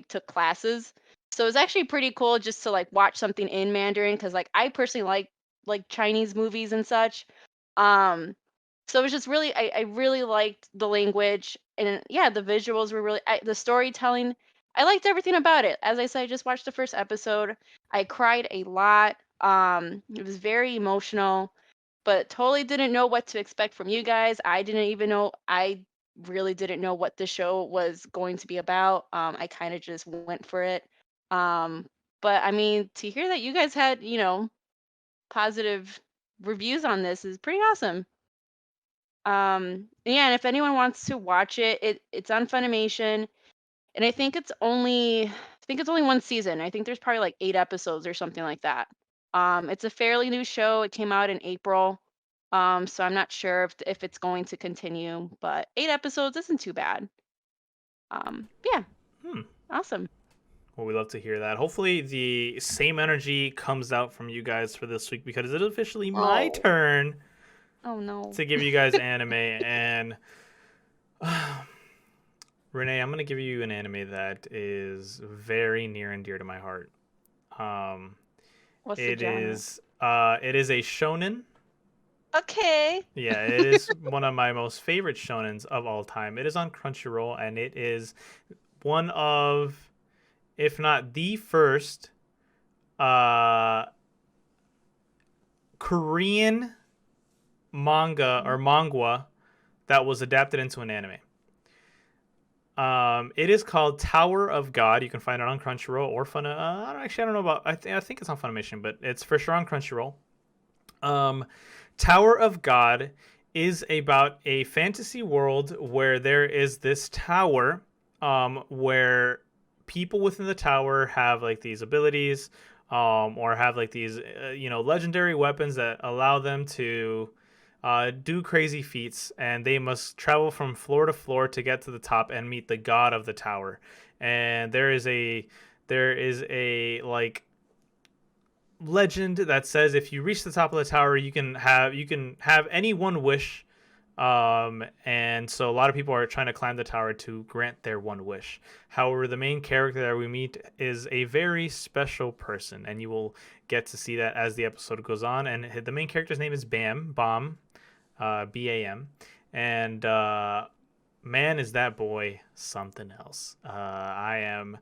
took classes. So it was actually pretty cool just to like watch something in Mandarin because like I personally like Chinese movies and such. Um, so it was just really I really liked the language, and yeah, the visuals were the storytelling. I liked everything about it. As I said, I just watched the first episode. I cried a lot. It was very emotional, but totally didn't know what to expect from you guys. I didn't even know I really didn't know what the show was going to be about. I kind of just went for it. Um, but I mean, to hear that you guys had, positive reviews on this is pretty awesome. Yeah, and if anyone wants to watch it, it's on Funimation, and I think it's only one season. I think there's probably like 8 episodes or something like that. It's a fairly new show. It came out in April. So I'm not sure if it's going to continue, but 8 episodes isn't too bad. Yeah, Hmm. awesome. Well, we love to hear that. Hopefully, the same energy comes out from you guys for this week because it is officially my Oh. turn Oh no. to give you guys anime. And Renee, I'm going to give you an anime that is very near and dear to my heart. What's the genre? It is a shonen. Okay. Yeah, it is one of my most favorite shonens of all time. It is on Crunchyroll, and it is one of, if not the first, Korean manga or manga that was adapted into an anime. It is called Tower of God. You can find it on Crunchyroll or Fun. I don't know about. I think it's on Funimation, but it's for sure on Crunchyroll. Tower of God is about a fantasy world where there is this tower, where people within the tower have like these abilities, or have like these, legendary weapons that allow them to do crazy feats, and they must travel from floor to floor to get to the top and meet the god of the tower. And there is a like legend that says if you reach the top of the tower, you can have any one wish. And so a lot of people are trying to climb the tower to grant their one wish. However, the main character that we meet is a very special person, and you will get to see that as the episode goes on. And the main character's name is Bam, BAM, and man, is that boy something else. I am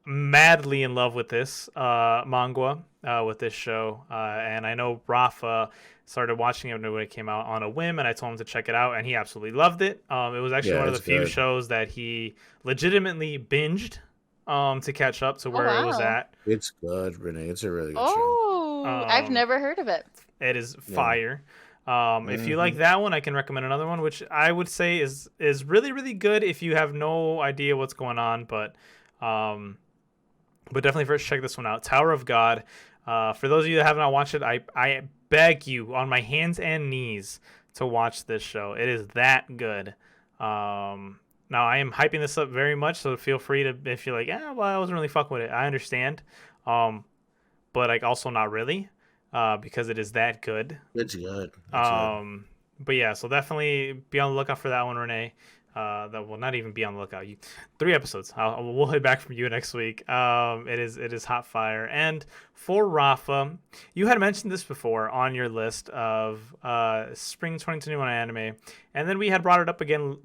madly in love with this manga, with this show, and I know Rafa started watching it when it came out on a whim, and I told him to check it out, and he absolutely loved it. It was actually one of the few shows that he legitimately binged, to catch up to where it was wow. at. It's good, Renee. It's a really good show. Oh, I've never heard of it. It is fire. If you like that one, I can recommend another one, which I would say is really, really good if you have no idea what's going on, but definitely first check this one out, Tower of God. For those of you that have not watched it, I beg you on my hands and knees to watch this show. It is that good. Now, I am hyping this up very much, so feel free to, if you're like, well, I wasn't really fucking with it. I understand. But like also not really, because it is that good. It's good. But yeah, so definitely be on the lookout for that one, Renee. That will not even be on the lookout. 3 episodes. We'll head back from you next week. It is hot fire. And for Rafa, you had mentioned this before on your list of spring 2021 anime, and then we had brought it up again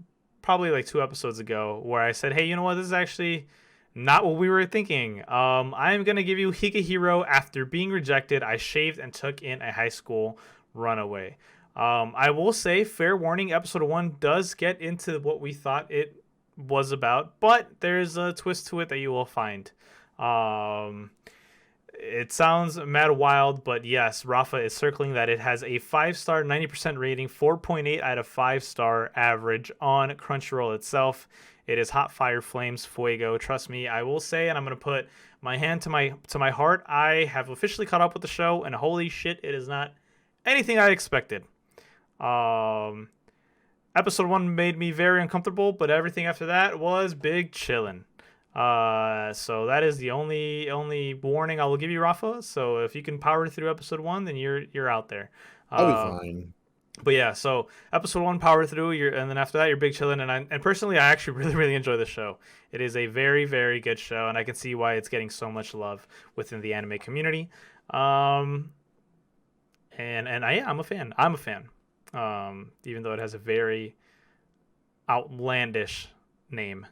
probably like 2 episodes ago, where I said, hey, you know what? This is actually Not what we were thinking. I'm gonna give you Higehiro. After being rejected, I shaved and took in a high school runaway. I will say, fair warning, episode 1 does get into what we thought it was about, but there's a twist to it that you will find. It sounds mad wild, but yes, Rafa is circling that it has a 5-star, 90% rating, 4.8 out of 5-star average on Crunchyroll itself. It is hot fire flames fuego. Trust me, I will say, and I'm gonna put my hand to my heart. I have officially caught up with the show, and holy shit, it is not anything I expected. Episode 1 made me very uncomfortable, but everything after that was big chillin'. So that is the only warning I will give you, Rafa. So if you can power through episode 1, then you're out there. I'll be fine. But yeah, so episode 1 power through, and then after that you're big chillin'. And personally, I actually really enjoy the show. It is a very, very good show, and I can see why it's getting so much love within the anime community. I'm a fan. I'm a fan. Even though it has a very outlandish name.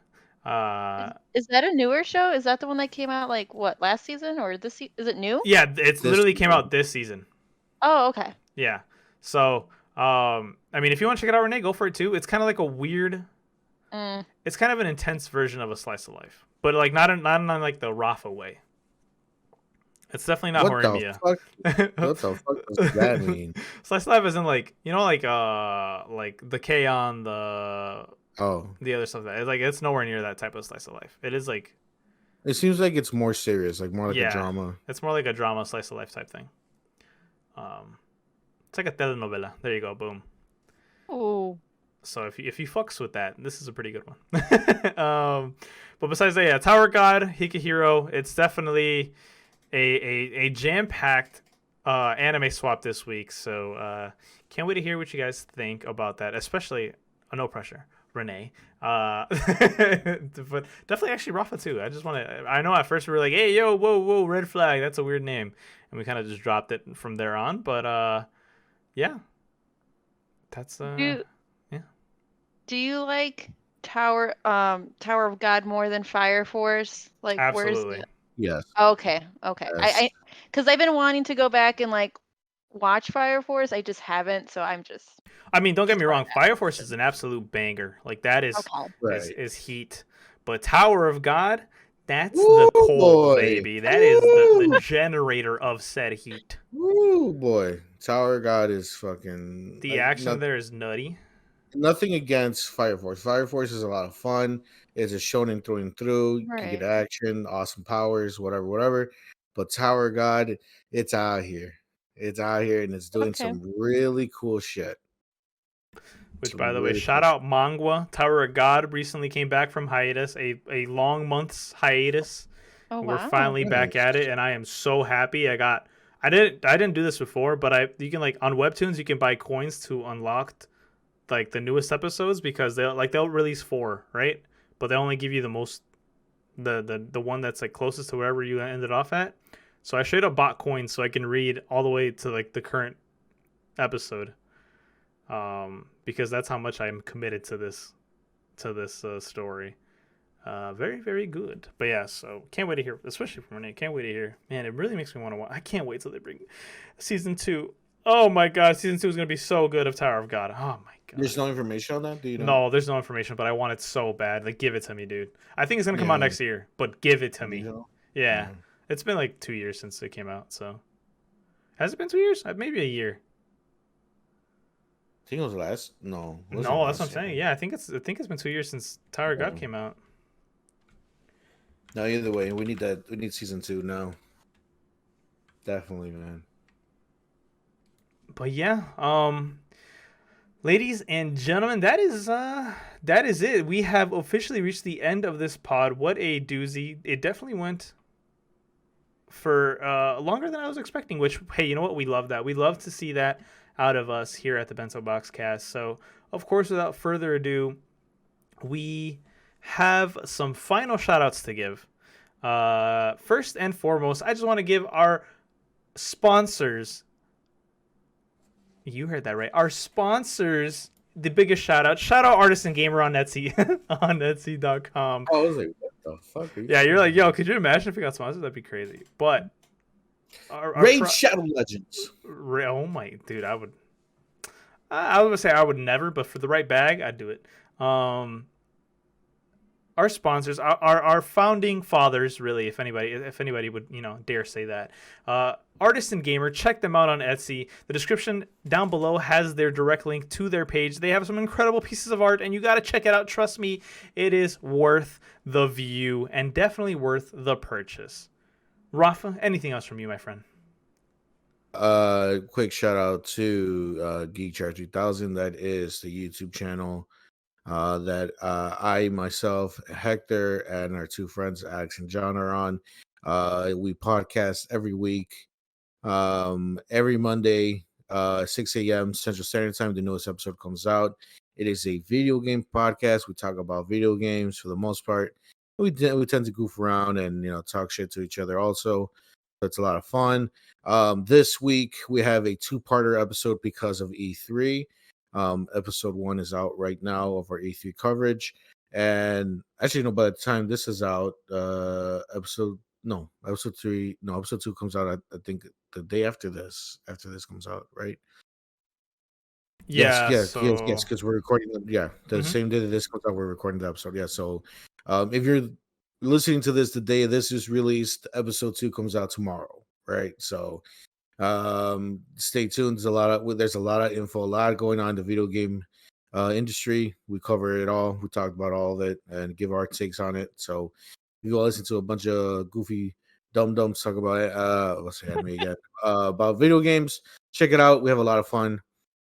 Is that a newer show? Is that the one that came out like what, last season or this? Is it new? Yeah, it's literally came out this season. Oh, okay. Yeah. So, I mean, if you want to check it out, Renee, go for it too. It's kind of like a weird. It's kind of an intense version of a slice of life, but like not in like the Rafa way. It's definitely not What the Horimiya. fuck? What the fuck does that mean? Slice of life isn't like, like the K on the other stuff that it's nowhere near that type of slice of life. It is like, it seems like it's more serious, like more like a drama. It's more like a drama slice of life type thing. It's like a telenovela. There you go, boom. Oh. So if you fucks with that, this is a pretty good one. But besides that, yeah, Tower God, Higehiro, it's definitely a jam-packed anime swap this week. So can't wait to hear what you guys think about that, especially no pressure, Renee. But definitely actually Rafa too. I know at first we were like, hey, yo, whoa, red flag, that's a weird name, and we kind of just dropped it from there on. But yeah, that's Do you like Tower of God more than Fire Force? Like, absolutely. where's Yes. Okay. Yes. I because I've been wanting to go back and like watch Fire Force. I just haven't, so I'm just. I mean, don't get me wrong. Fire Force is an absolute banger. Like that is is heat. But Tower of God, that's the cold, baby. That is the generator of said heat. Woo, boy. Tower of God is fucking. The action there is nutty. Nothing against Fire Force. Fire Force is a lot of fun. It's a shonen through and through. You can get action, awesome powers, whatever. But Tower of God, it's out here. It's out here, and it's doing some really cool shit. Which, by the way, shout out Mangwa. Tower of God recently came back from hiatus, a long month's hiatus. Oh, We're finally back at it, and I am so happy. I didn't do this before, but you can, like, on Webtoons, you can buy coins to unlock like the newest episodes, because they'll release 4, right? But they only give you the most, the one that's like closest to wherever you ended off at. So I straight up bought coins so I can read all the way to like the current episode, because that's how much I'm committed to this story. Very, very good. But yeah, so can't wait to hear, especially from Renee. Can't wait to hear. Man, it really makes me want to watch. I can't wait till they bring season 2. Oh my god, season 2 is gonna be so good of Tower of God. Oh my god. There's no information on that? Do you know? No, there's no information, but I want it so bad. Like, give it to me, dude. I think it's gonna come out next year, but give it to me. Yeah. It's been like 2 years since it came out, so. Has it been 2 years? Maybe a year. I think it was last. No. No, that's what I'm saying. Yeah, I think it's been 2 years since Tower of God came out. No, either way, we need season 2 now. Definitely, man. But yeah, ladies and gentlemen, that is it. We have officially reached the end of this pod. What a doozy. It definitely went for longer than I was expecting, which, hey, you know what? We love that. We love to see that out of us here at the Bento Boxcast. So, of course, without further ado, we have some final shout-outs to give. First and foremost, I just want to give our sponsors. You heard that right. Our sponsors, the biggest shout out. Shout out Artisan Gamer on Etsy, on Etsy.com. Oh, I was like, what the fuck? Are you Yeah, you're like, saying? yo, could you imagine if we got sponsored? That'd be crazy. But our Raid Shadow Legends. oh my dude, I would. I would say I would never, but for the right bag, I'd do it. Our sponsors, our founding fathers, really, if anybody would, dare say that. Artist and Gamer, check them out on Etsy. The description down below has their direct link to their page. They have some incredible pieces of art, and you got to check it out. Trust me, it is worth the view and definitely worth the purchase. Rafa, anything else from you, my friend? Quick shout out to Geek Chart 3000. That is the YouTube channel that I myself, Hector, and our two friends Alex and John are on. We podcast every week, every Monday, 6 a.m. Central Standard Time. The newest episode comes out. It is a video game podcast. We talk about video games for the most part. We tend to goof around and talk shit to each other also. So it's a lot of fun. This week we have a two-parter episode because of E3. Episode 1 is out right now of our E3 coverage, and actually, by the time this is out, episode 2 comes out. I think the day after this comes out, right? Yeah. Yes, because we're recording. The same day that this comes out, we're recording the episode. Yeah, so if you're listening to this the day this is released, episode 2 comes out tomorrow, right? So stay tuned. There's a lot of info, a lot going on in the video game industry. We cover it all. We talked about all of it and give our takes on it. So if you go listen to a bunch of goofy dum-dums talk about it, let's say anime again, about video games, check it out. We have a lot of fun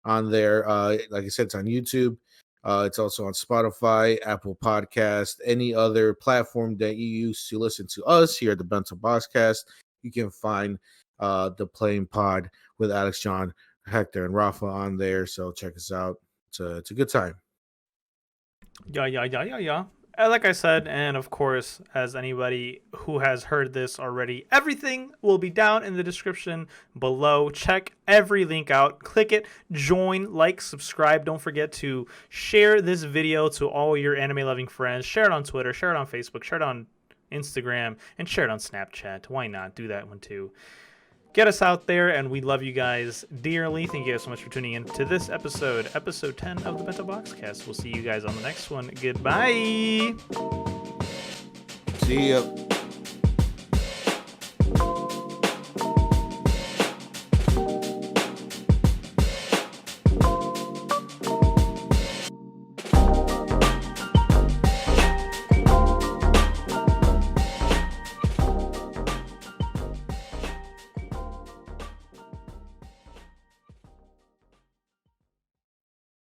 on there. Like I said, it's on YouTube. It's also on Spotify, Apple Podcast, any other platform that you use to listen to us here at the Bento Boxcast. You can find the Playing Pod with Alex, John, Hector, and Rafa on there. So check us out. It's a good time. Yeah. Like I said, and of course, as anybody who has heard this already, everything will be down in the description below. Check every link out. Click it, join, like, subscribe. Don't forget to share this video to all your anime-loving friends. Share it on Twitter, share it on Facebook, share it on Instagram, and share it on Snapchat. Why not? Do that one too. Get us out there, and we love you guys dearly. Thank you guys so much for tuning in to this episode 10 of the Bento Boxcast. We'll see you guys on the next one. Goodbye. See ya.